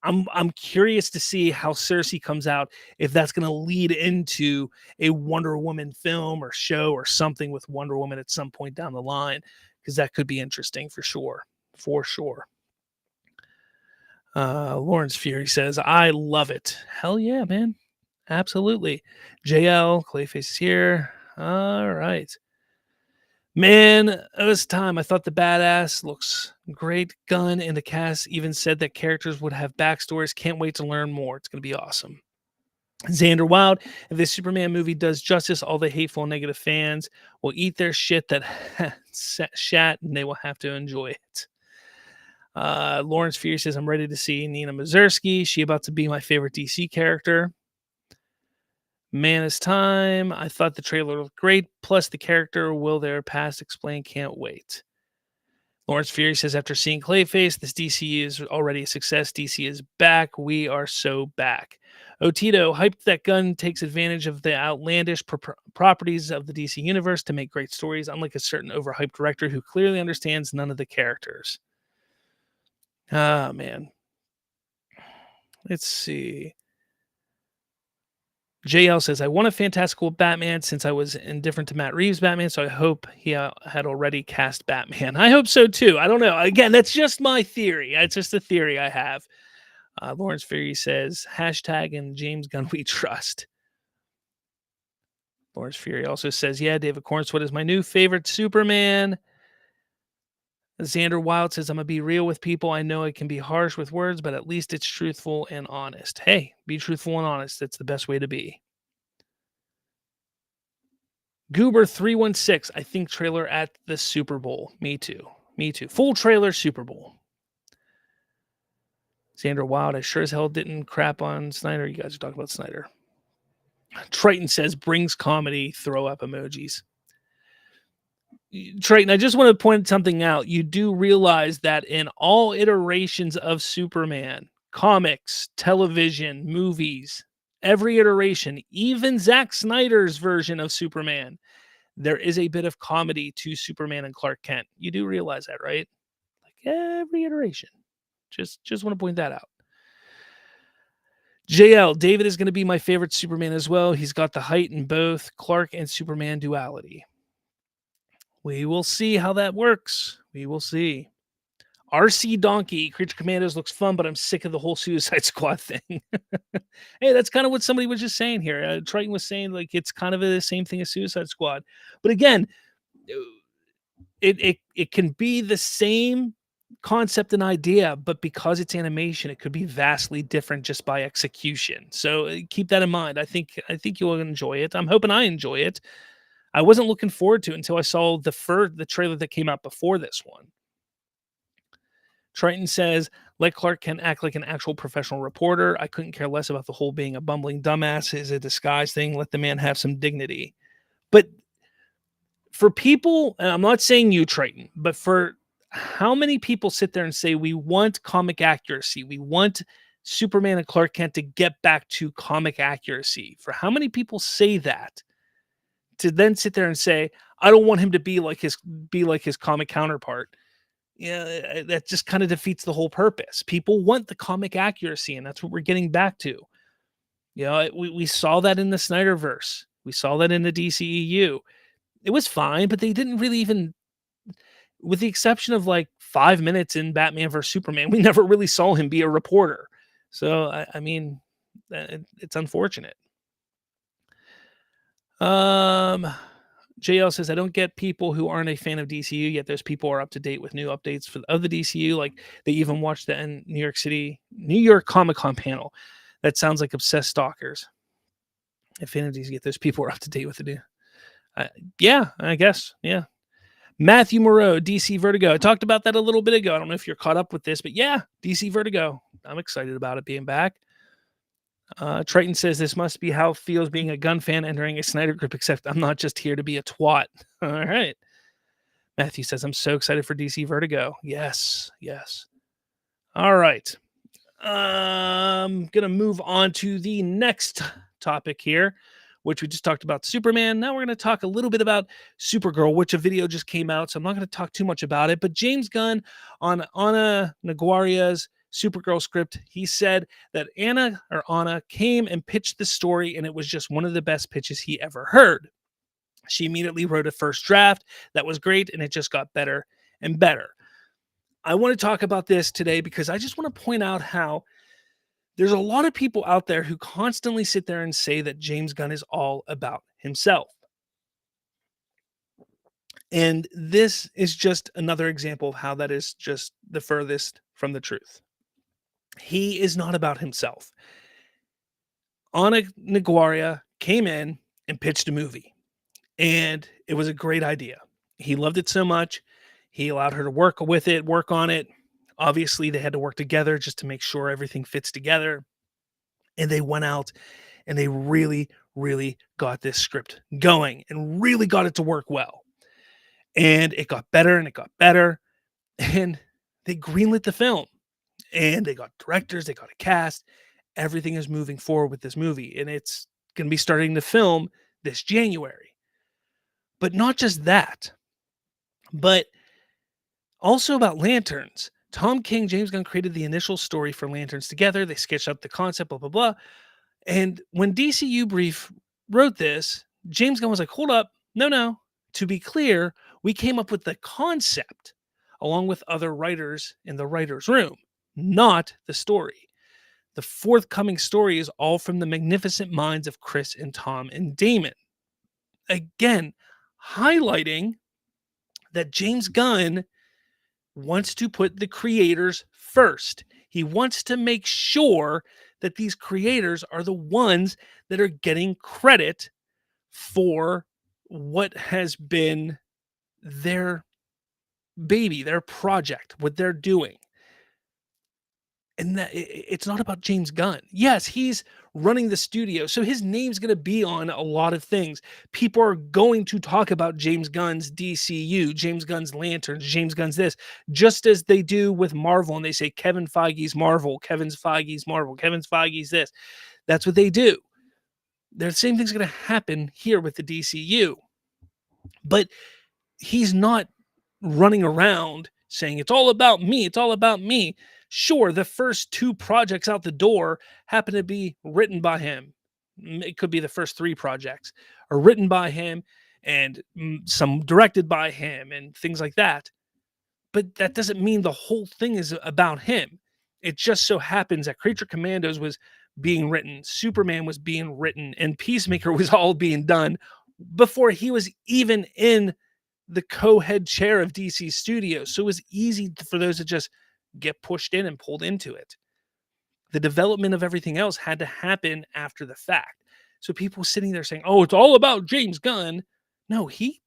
I'm curious to see how Cersei comes out, if that's going to lead into a Wonder Woman film or show or something with Wonder Woman at some point down the line, because that could be interesting for sure. For sure. Lawrence Fury says, I love it. Hell yeah, man. Absolutely. JL, Clayface is here. All right. Man, it was time. I thought the badass looks great. Gunn and the cast even said that characters would have backstories. Can't wait to learn more. It's going to be awesome. Xander Wild, if this Superman movie does justice, all the hateful and negative fans will eat their shit that shat and they will have to enjoy it. Lawrence Fury says, I'm ready to see Nina Mazursky. She about to be my favorite DC character. Man, it's time. I thought the trailer looked great. Plus, the character will their past explain. Can't wait. Lawrence Fury says, after seeing Clayface, this DC is already a success. DC is back. We are so back. Otito, hyped that Gunn takes advantage of the outlandish properties of the DC universe to make great stories, unlike a certain overhyped director who clearly understands none of the characters. Ah, man. Let's see. JL says, I want a fantastical Batman since I was indifferent to Matt Reeves' Batman, so I hope he had already cast Batman. I hope so, too. I don't know. Again, that's just my theory. It's just a theory I have. Lawrence Fury says, hashtag and James Gunn we trust. Lawrence Fury also says, yeah, David Cornswood is my new favorite Superman. Xander Wild says, I'm going to be real with people. I know it can be harsh with words, but at least it's truthful and honest. Hey, be truthful and honest. That's the best way to be. Goober316, I think trailer at the Super Bowl. Me too. Full trailer Super Bowl. Xander Wild, I sure as hell didn't crap on Snyder. You guys are talking about Snyder. Triton says, brings comedy, throw up emojis. Triton, I just want to point something out. You do realize that in all iterations of Superman, comics, television, movies, every iteration, even Zack Snyder's version of Superman, there is a bit of comedy to Superman and Clark Kent. You do realize that, right? Like every iteration. Just want to point that out. JL, David is going to be my favorite Superman as well. He's got the height in both Clark and Superman duality. We will see how that works. We will see. RC Donkey, Creature Commandos looks fun, but I'm sick of the whole Suicide Squad thing. Hey, that's kind of what somebody was just saying here. Triton was saying like it's kind of the same thing as Suicide Squad. But again, it can be the same concept and idea, but because it's animation, it could be vastly different just by execution. So keep that in mind. I think you'll enjoy it. I'm hoping I enjoy it. I wasn't looking forward to it until I saw the trailer that came out before this one. Triton says, let Clark Kent act like an actual professional reporter. I couldn't care less about the whole being a bumbling dumbass is a disguise thing. Let the man have some dignity. But for people, and I'm not saying you, Triton, but for how many people sit there and say, we want comic accuracy. We want Superman and Clark Kent to get back to comic accuracy. For how many people say that to then sit there and say, I don't want him to be like his comic counterpart. Yeah, that just kind of defeats the whole purpose. People want the comic accuracy, and that's what we're getting back to. You know, we saw that in the Snyderverse. We saw that in the DCEU. It was fine, but they didn't really even, with the exception of like 5 minutes in Batman vs. Superman, we never really saw him be a reporter. So, I mean, it's unfortunate. JL says, I don't get people who aren't a fan of DCU, yet those people are up to date with new updates of the DCU. Like they even watched the New York Comic-Con panel. That sounds like obsessed stalkers. Affinities, yet those people are up to date with the new. Yeah, I guess. Yeah. Matthew Moreau, DC Vertigo. I talked about that a little bit ago. I don't know if you're caught up with this, but yeah, DC Vertigo. I'm excited about it being back. Triton says this must be how it feels being a gun fan entering a Snyder group, except I'm not just here to be a twat. All right. Matthew says, I'm so excited for DC Vertigo. Yes. All right. I'm going to move on to the next topic here, which we just talked about Superman. Now we're going to talk a little bit about Supergirl, which a video just came out, so I'm not going to talk too much about it. But James Gunn on Ana Naguaria's Supergirl script, he said that Anna came and pitched the story, and it was just one of the best pitches he ever heard. She immediately wrote a first draft that was great, and it just got better and better. I want to talk about this today because I just want to point out how there's a lot of people out there who constantly sit there and say that James Gunn is all about himself. And this is just another example of how that is just the furthest from the truth. He is not about himself. Ana Naguaria came in and pitched a movie, and it was a great idea. He loved it so much. He allowed her to work on it. Obviously, they had to work together just to make sure everything fits together. And they went out and they really, really got this script going and really got it to work well. And it got better and it got better. And they greenlit the film. And they got directors, they got a cast. Everything is moving forward with this movie. And it's going to be starting to film this January. But not just that, but also about Lanterns. Tom King, James Gunn created the initial story for Lanterns together. They sketched out the concept, blah, blah, blah. And when DCU Brief wrote this, James Gunn was like, hold up. No. To be clear, we came up with the concept along with other writers in the writer's room, not the story. The forthcoming story is all from the magnificent minds of Chris and Tom and Damon. Again, highlighting that James Gunn wants to put the creators first. He wants to make sure that these creators are the ones that are getting credit for what has been their baby, their project, what they're doing. And that it's not about James Gunn. Yes, he's running the studio, so his name's going to be on a lot of things. People are going to talk about James Gunn's DCU, James Gunn's Lanterns, James Gunn's this, just as they do with Marvel, and they say Kevin Feige's Marvel, Kevin Feige's Marvel, Kevin Feige's this. That's what they do. The same thing's going to happen here with the DCU. But he's not running around saying it's all about me, it's all about me. Sure, the first 2 projects out the door happen to be written by him. It could be the first 3 projects are written by him and some directed by him and things like that. But that doesn't mean the whole thing is about him. It just so happens that Creature Commandos was being written, Superman was being written, and Peacemaker was all being done before he was even in the co-head chair of DC Studios. So it was easy for those to just get pushed in and pulled into it. The development of everything else had to happen after the fact. So people sitting there saying, oh, it's all about James Gunn. No, he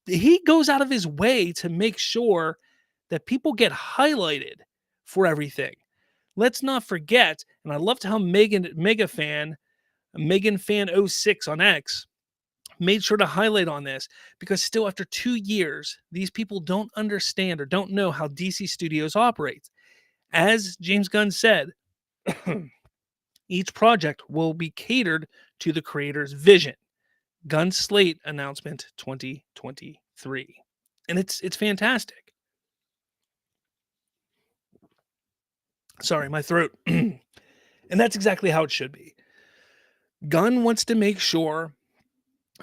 goes out of his way to make sure that people get highlighted for everything. Let's not forget, and I loved how Megan Fan 06 on X made sure to highlight on this, because still after 2 years, these people don't understand or don't know how DC Studios operates. As James Gunn said, each project will be catered to the creator's vision. Gunn Slate announcement 2023. And it's fantastic. Sorry, my throat. And that's exactly how it should be. Gunn wants to make sure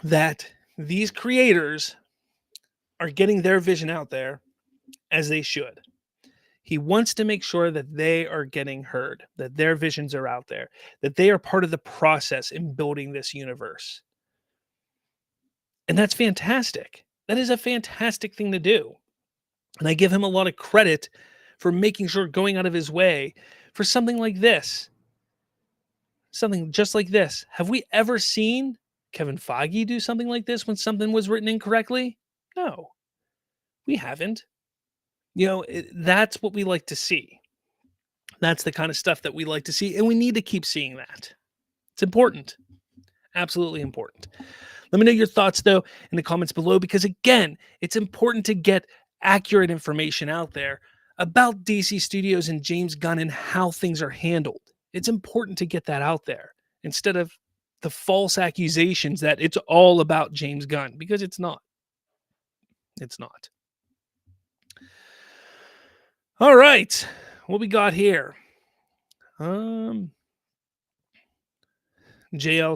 that these creators are getting their vision out there as they should. He wants to make sure that they are getting heard, that their visions are out there, that they are part of the process in building this universe. And that's fantastic. That is a fantastic thing to do. And I give him a lot of credit for making sure, going out of his way for something like this. Something just like this. Have we ever seen Kevin Feige do something like this when something was written incorrectly? No, we haven't. That's what we like to see. That's the kind of stuff that we like to see, and we need to keep seeing that. It's important. Absolutely important. Let me know your thoughts, though, in the comments below, because, again, it's important to get accurate information out there about DC Studios and James Gunn and how things are handled. It's important to get that out there instead of the false accusations that it's all about James Gunn, because it's not. It's not. All right. What we got here? JL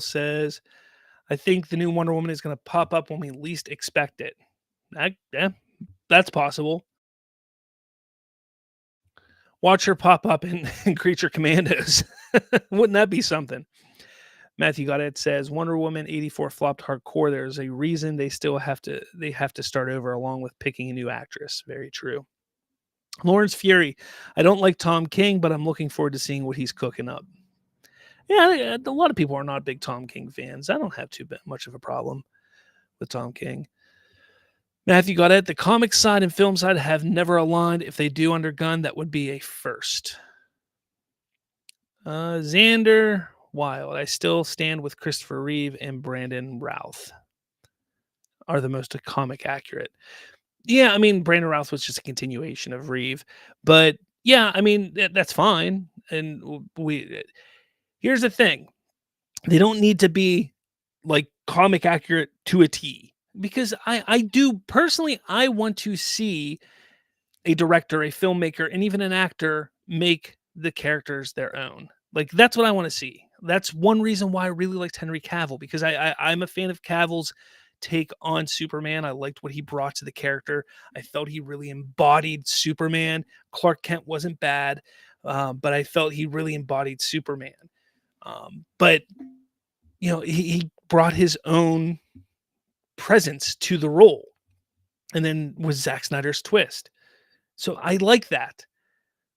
says, I think the new Wonder Woman is going to pop up when we least expect it. That's possible. Watch her pop up in Creature Commandos. Wouldn't that be something? Matthew Goddard says Wonder Woman 84 flopped hardcore. There's a reason they have to start over, along with picking a new actress. Very true. Lawrence Fury. I don't like Tom King, but I'm looking forward to seeing what he's cooking up. Yeah, a lot of people are not big Tom King fans. I don't have too much of a problem with Tom King. Matthew Goddard, the comic side and film side have never aligned. If they do under Gunn, that would be a first. Xander Wild, I still stand with Christopher Reeve and Brandon Routh are the most comic accurate. Yeah, I mean, Brandon Routh was just a continuation of Reeve. But yeah, I mean, that's fine. And here's the thing. They don't need to be like comic accurate to a T. Because I do personally, I want to see a director, a filmmaker, and even an actor make the characters their own. Like, that's what I want to see. That's one reason why I really liked Henry Cavill, because I'm a fan of Cavill's take on Superman. I liked what he brought to the character. I felt he really embodied Superman. Clark Kent wasn't bad, but I felt he really embodied Superman. But, he brought his own presence to the role, and then was Zack Snyder's twist. So I like that,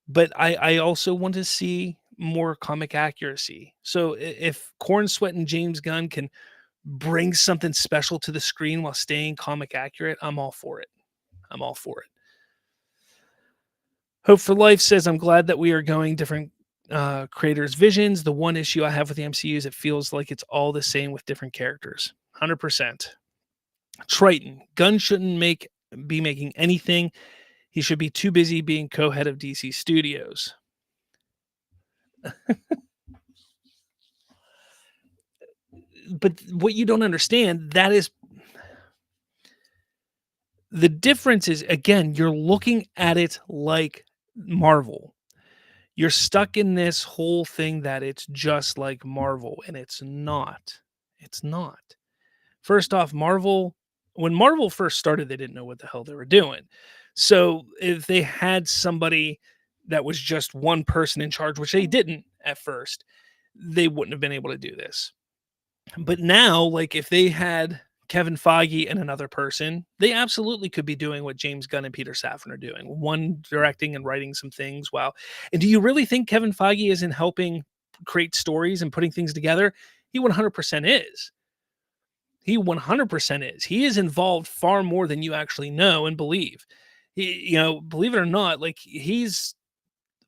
but I also want to see more comic accuracy. So if Corn Sweat and James Gunn can bring something special to the screen while staying comic accurate, I'm all for it. I'm all for it. Hope for Life says, I'm glad that we are going different creators' visions. The one issue I have with the MCU is it feels like it's all the same with different characters. 100%. Triton. Gunn shouldn't be making anything. He should be too busy being co-head of DC Studios. But what you don't understand, that is the difference is, again, you're looking at it like Marvel. You're stuck in this whole thing that it's just like Marvel, and it's not. It's not. First off, when Marvel first started, they didn't know what the hell they were doing. So if they had somebody that was just one person in charge, which they didn't at first, they wouldn't have been able to do this. But now, like if they had Kevin Feige and another person, they absolutely could be doing what James Gunn and Peter Safran are doing. One directing and writing some things. Wow. And do you really think Kevin Feige isn't helping create stories and putting things together? He 100% is. He 100% is. He is involved far more than you actually know and believe. Believe it or not, like he's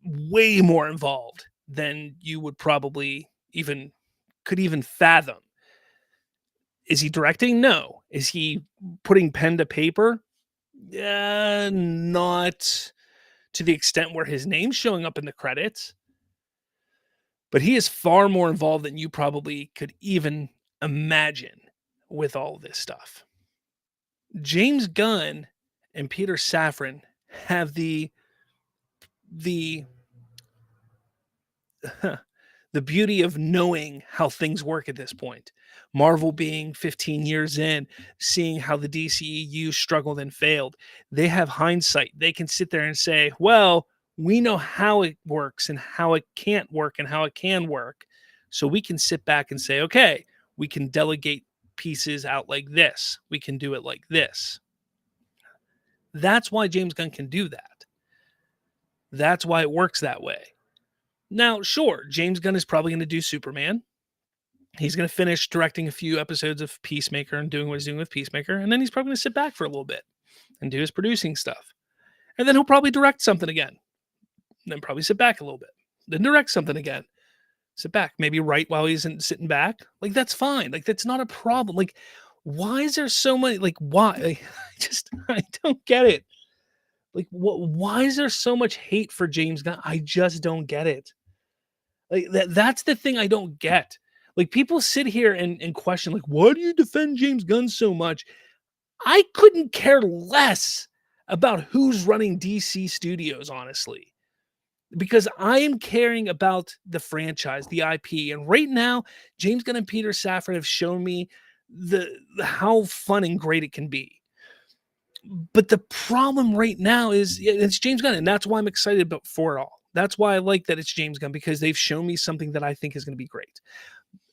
way more involved than you would probably could even fathom. Is he directing? No. Is he putting pen to paper? Not to the extent where his name's showing up in the credits. But he is far more involved than you probably could even imagine with all this stuff. James Gunn and Peter Safran have the beauty of knowing how things work at this point. Marvel being 15 years in, seeing how the DCU struggled and failed. They have hindsight. They can sit there and say, well, we know how it works and how it can't work and how it can work. So we can sit back and say, okay, we can delegate pieces out like this. We can do it like this. That's why James Gunn can do that. That's why it works that way. Now, sure, James Gunn is probably going to do Superman. He's going to finish directing a few episodes of Peacemaker and doing what he's doing with Peacemaker. And then he's probably going to sit back for a little bit and do his producing stuff. And then he'll probably direct something again. And then probably sit back a little bit. Then direct something again. Sit back. Maybe write while he's sitting back. Like, that's fine. Like, that's not a problem. Like, why is there so many? Like, why? Like, I don't get it. Like, why is there so much hate for James Gunn? I just don't get it. Like, that's the thing I don't get. Like, people sit here and question, like, why do you defend James Gunn so much? I couldn't care less about who's running DC Studios, honestly, because I am caring about the franchise, the IP. And right now, James Gunn and Peter Safran have shown me the how fun and great it can be. But the problem right now is it's James Gunn, and that's why I'm excited for it all. That's why I like that it's James Gunn, because they've shown me something that I think is going to be great.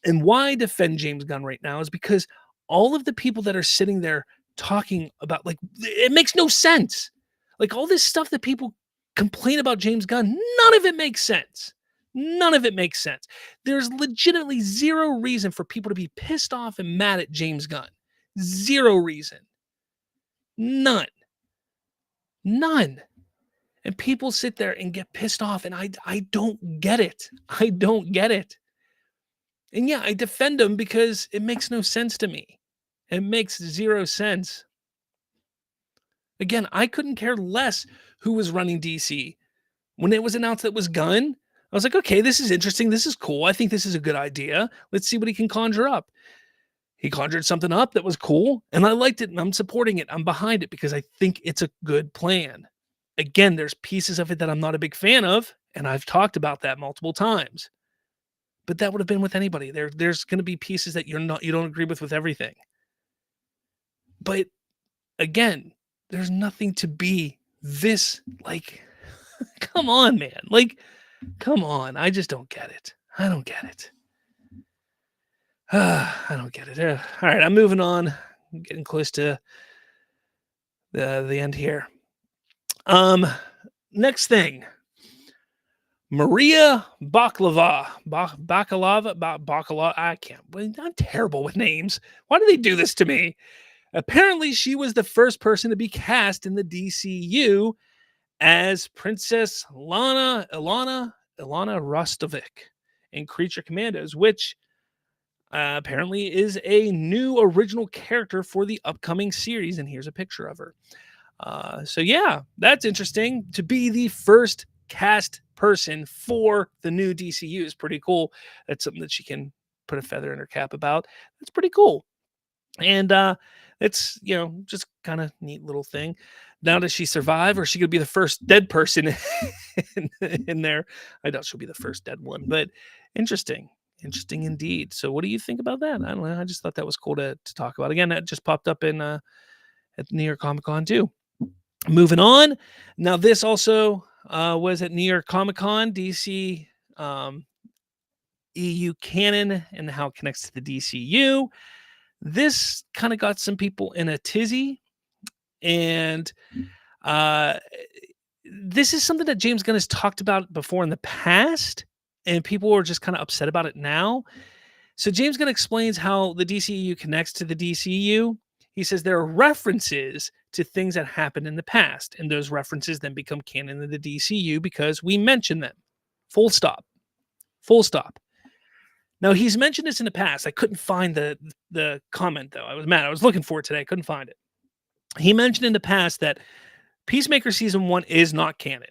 And why I defend James Gunn right now is because all of the people that are sitting there talking about, like, it makes no sense. Like, all this stuff that people complain about James Gunn, none of it makes sense. None of it makes sense. There's legitimately zero reason for people to be pissed off and mad at James Gunn. Zero reason. None. And people sit there and get pissed off, and I don't get it. I don't get it. And yeah, I defend him because it makes no sense to me. It makes zero sense. Again, I couldn't care less who was running DC. When it was announced that it was Gunn, I was like, okay, this is interesting. This is cool. I think this is a good idea. Let's see what he can conjure up. He conjured something up that was cool, and I liked it, and I'm supporting it. I'm behind it because I think it's a good plan. Again, there's pieces of it that I'm not a big fan of, and I've talked about that multiple times. But that would have been with anybody. There's going to be pieces that you don't agree with everything. But again, there's nothing to be this, like, come on, man. Like, come on. I just don't get it. I don't get it. I don't get it. All right, I'm moving on. I'm getting close to the end here. Next thing. Maria Bakalova. I can't. I'm terrible with names. Why do they do this to me? Apparently, she was the first person to be cast in the DCU as Princess Ilana Ilana Rostovic in Creature Commandos, which apparently is a new original character for the upcoming series. And here's a picture of her. So yeah, that's interesting. To be the first cast person for the new DCU is pretty cool. That's something that she can put a feather in her cap about. That's pretty cool. And it's, just kind of neat little thing. Now, does she survive, or is she gonna be the first dead person in there? I doubt she'll be the first dead one, but interesting. Interesting indeed. So what do you think about that? I don't know. I just thought that was cool to talk about. Again, that just popped up in at New York Comic Con too. Moving on. Now, this also was at New York Comic Con, DC EU canon and how it connects to the DCU. This kind of got some people in a tizzy, and this is something that James Gunn has talked about before in the past, and people are just kind of upset about it now. So James Gunn explains how the DCU connects to the DCU. He says there are references to things that happened in the past, and those references then become canon in the DCU because we mention them. Full stop. Full stop. Now, he's mentioned this in the past. I couldn't find the comment, though. I was mad. I was looking for it today. I couldn't find it. He mentioned in the past that Peacemaker Season 1 is not canon.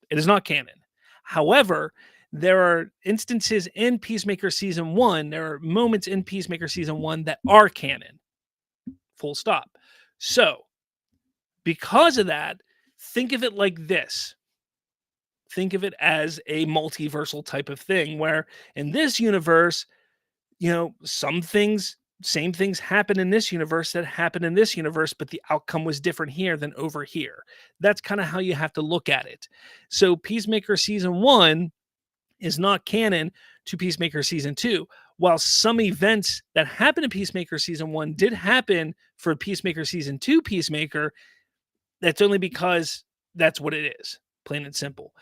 It is not canon. However, there are instances in Peacemaker Season 1, there are moments in Peacemaker Season 1 that are canon. Full stop. So, because of that, think of it like this. Think of it as a multiversal type of thing where in this universe, some things, same things happen in this universe that happened in this universe, but the outcome was different here than over here. That's kind of how you have to look at it. So Peacemaker Season 1 is not canon to Peacemaker Season 2. While some events that happened in Peacemaker Season 1 did happen for Peacemaker Season 2 Peacemaker, that's only because that's what it is, plain and simple.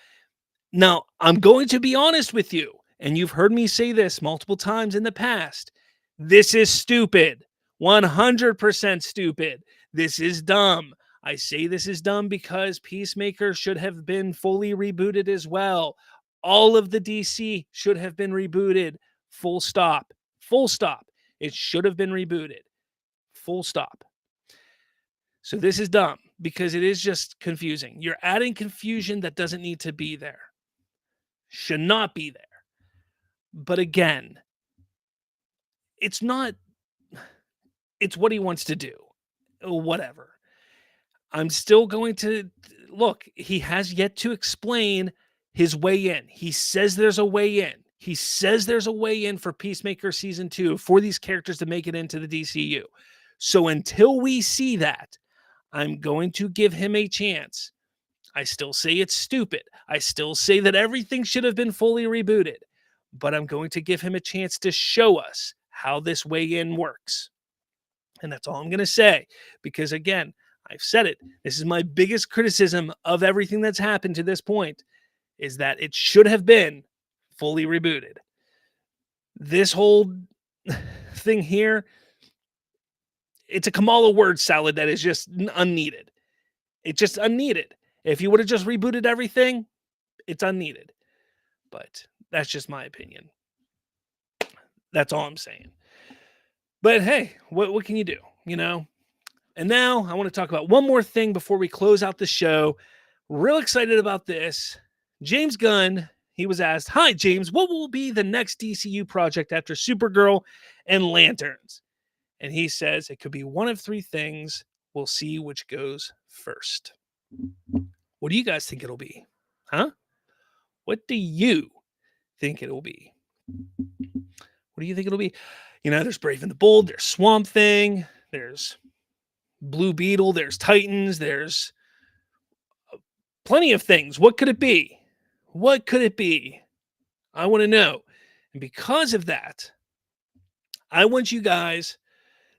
Now, I'm going to be honest with you, and you've heard me say this multiple times in the past. This is stupid. 100% stupid. This is dumb. I say this is dumb because Peacemaker should have been fully rebooted as well. All of the DC should have been rebooted. Full stop. Full stop. It should have been rebooted. Full stop. So this is dumb because it is just confusing. You're adding confusion that doesn't need to be there. Should not be there. But again, it's not, it's what he wants to do. Whatever. I'm still going to look, he has yet to explain his way in. He says there's a way in. He says there's a way in for Peacemaker Season 2 for these characters to make it into the DCU. So until we see that, I'm going to give him a chance. I still say it's stupid. I still say that everything should have been fully rebooted. But I'm going to give him a chance to show us how this way in works. And that's all I'm going to say. Because again, I've said it. This is my biggest criticism of everything that's happened to this point, is that it should have been fully rebooted. This whole thing here, it's a Kamala word salad that is just unneeded. It's just unneeded. If you would have just rebooted everything, it's unneeded. But that's just my opinion. That's all I'm saying. But hey, what can you do, And now I want to talk about one more thing before we close out the show. Real excited about this. James Gunn, he was asked, "Hi, James, what will be the next DCU project after Supergirl and Lanterns?" And he says it could be one of three things. We'll see which goes first. What do you guys think it'll be? Huh? What do you think it'll be? What do you think it'll be? There's Brave and the Bold, there's Swamp Thing, there's Blue Beetle, there's Titans, there's plenty of things. What could it be? What could it be? I want to know. And because of that, I want you guys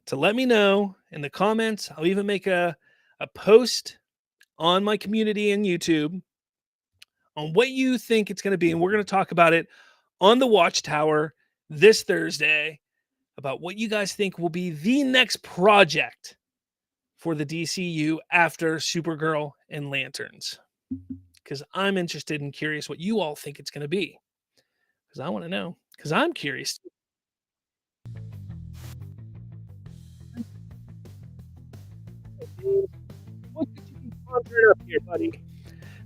to let me know in the comments. I'll even make a post on my community and YouTube on what you think it's going to be. And we're going to talk about it on the Watchtower this Thursday about what you guys think will be the next project for the DCU after Supergirl and Lanterns. because I'm interested and curious what you all think it's going to be. Because I want to know. Because I'm curious. What could you be conjuring up here, buddy?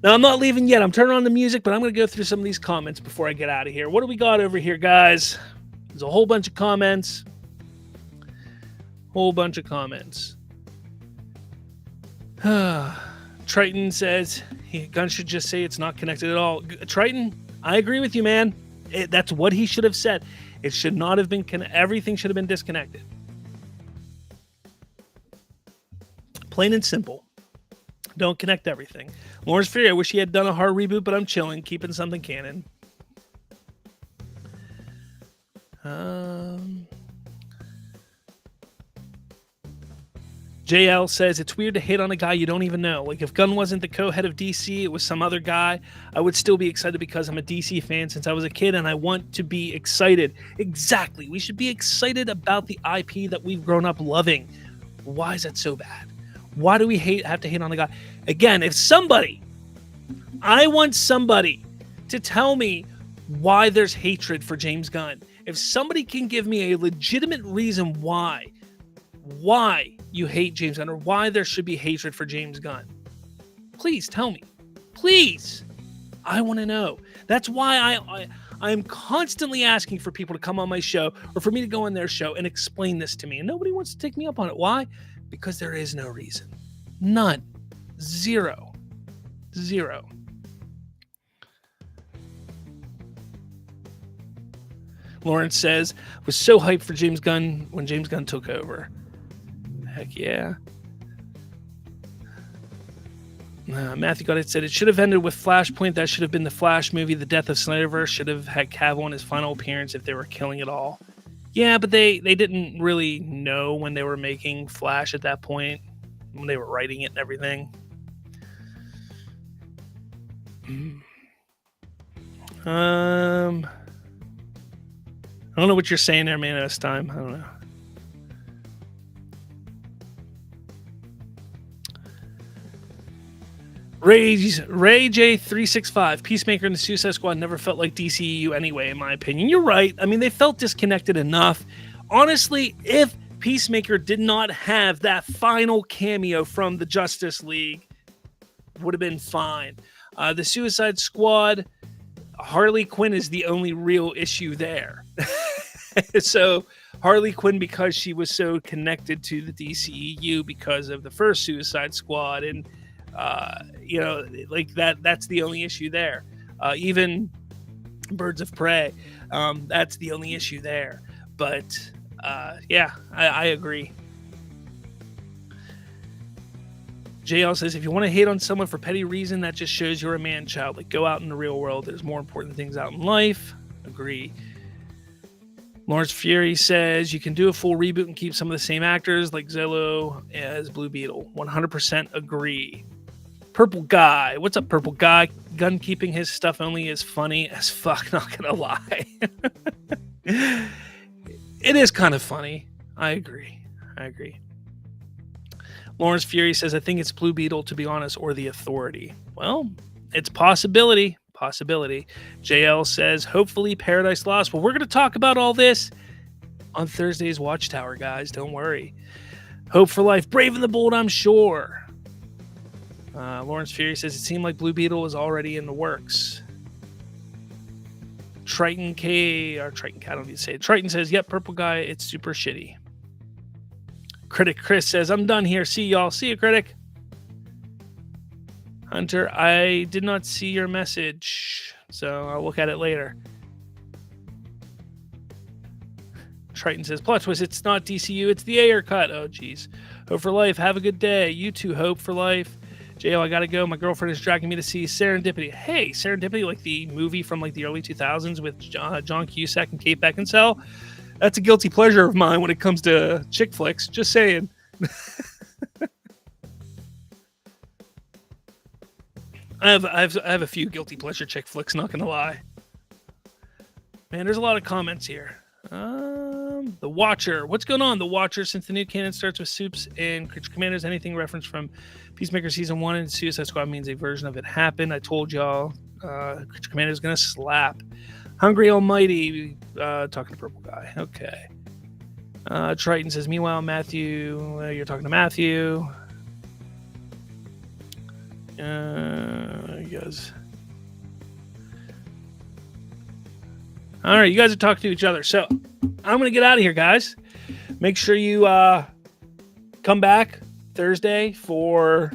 Now, I'm not leaving yet. I'm turning on the music, but I'm going to go through some of these comments before I get out of here. What do we got over here, guys? There's a whole bunch of comments. Triton says, Gunn should just say it's not connected at all. Triton, I agree with you, man. That's what he should have said. It should not have been, everything should have been disconnected. Plain and simple. Don't connect everything. Lawrence Fury, I wish he had done a hard reboot, but I'm chilling, keeping something canon. JL says, it's weird to hate on a guy you don't even know. Like, if Gunn wasn't the co-head of DC, it was some other guy, I would still be excited because I'm a DC fan since I was a kid and I want to be excited. Exactly. We should be excited about the IP that we've grown up loving. Why is that so bad? Why do we have to hate on the guy? Again, I want somebody to tell me why there's hatred for James Gunn. If somebody can give me a legitimate reason why you hate James Gunn or why there should be hatred for James Gunn, please tell me. Please. I want to know. That's why I'm constantly asking for people to come on my show or for me to go on their show and explain this to me. And nobody wants to take me up on it. Why? Because there is no reason. None. Zero. Lawrence says, was so hyped for James Gunn when James Gunn took over. Heck yeah. Matthew Goddard said, it should have ended with Flashpoint. That should have been the Flash movie. The death of Snyderverse should have had Cavill in his final appearance if they were killing it all. Yeah, but they didn't really know when they were making Flash at that point, when they were writing it and everything. I don't know what you're saying there, man, this time. I don't know. Ray J365, Peacemaker and the Suicide Squad never felt like DCU anyway, in my opinion. You're right. I mean, they felt disconnected enough. Honestly, if Peacemaker did not have that final cameo from the Justice League, would have been fine. The Suicide Squad, Harley Quinn is the only real issue there. So Harley Quinn, because she was so connected to the DCEU because of the first Suicide Squad, and like that's the only issue there. Even Birds of Prey, that's the only issue there. But yeah, I agree. JL says, if you want to hate on someone for petty reason, that just shows you're a man-child. Like, go out in the real world. There's more important things out in life. Agree. Lawrence Fury says, you can do a full reboot and keep some of the same actors, like Zillow as Blue Beetle. 100% agree. Purple Guy. What's up, Purple Guy? Gunn keeping his stuff only is funny as fuck, not gonna lie. It is kind of funny. I agree. Lawrence Fury says, I think it's Blue Beetle, to be honest, or the Authority. Well, it's possibility. JL says, hopefully Paradise Lost. Well, we're going to talk about all this on Thursday's Watchtower, guys. Don't worry. Hope for Life. Brave and the Bold, I'm sure. Lawrence Fury says, it seemed like Blue Beetle was already in the works. Triton K, or Triton K, I don't need to say it. Triton says, yep, Purple Guy, it's super shitty. Critic Chris says, I'm done here. See y'all. See you, Critic. Hunter, I did not see your message, so I'll look at it later. Triton says, plot twist, it's not DCU, it's the Ayer cut. Oh, geez. Hope for Life, have a good day. You too, Hope for Life. JO, I gotta go. My girlfriend is dragging me to see Serendipity. Hey, Serendipity, like the movie from like the early 2000s with John Cusack and Kate Beckinsale. That's a guilty pleasure of mine when it comes to chick flicks. Just saying. I have a few guilty pleasure chick flicks, not gonna lie. Man, there's a lot of comments here. The Watcher. What's going on, The Watcher? Since the new canon starts with Soups and Creature Commanders, anything reference from Peacemaker Season 1 and Suicide Squad means a version of it happened. I told y'all Creature Commander is going to slap. Hungry Almighty, talking to Purple Guy. Okay. Triton says, meanwhile, Matthew, you're talking to Matthew. You guys. All right, you guys are talking to each other. So I'm going to get out of here, guys. Make sure you come back Thursday for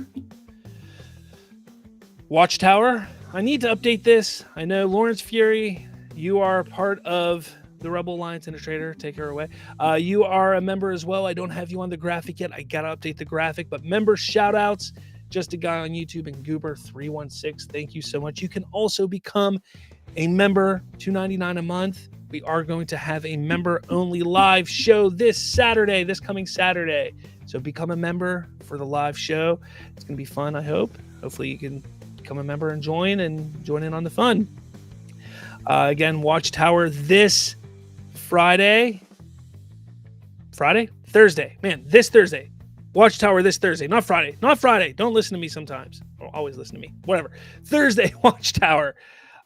Watchtower. I need to update this. I know Lawrence Fury, you are part of the Rebel Alliance and a Trader. Take her away. You are a member as well. I don't have you on the graphic yet. I got to update the graphic. But member shout-outs, just a guy on YouTube and Goober316. Thank you so much. You can also become a member, $2.99 a month. We are going to have a member-only live show this coming Saturday. So become a member for the live show. It's going to be fun, I hope. Hopefully you can become a member and join in on the fun. Again, Watchtower this Thursday. This Thursday. Watchtower this Thursday, not Friday. Don't listen to me sometimes. Or always listen to me. Whatever. Thursday, Watchtower.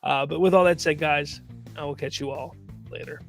But with all that said, guys, I will catch you all later.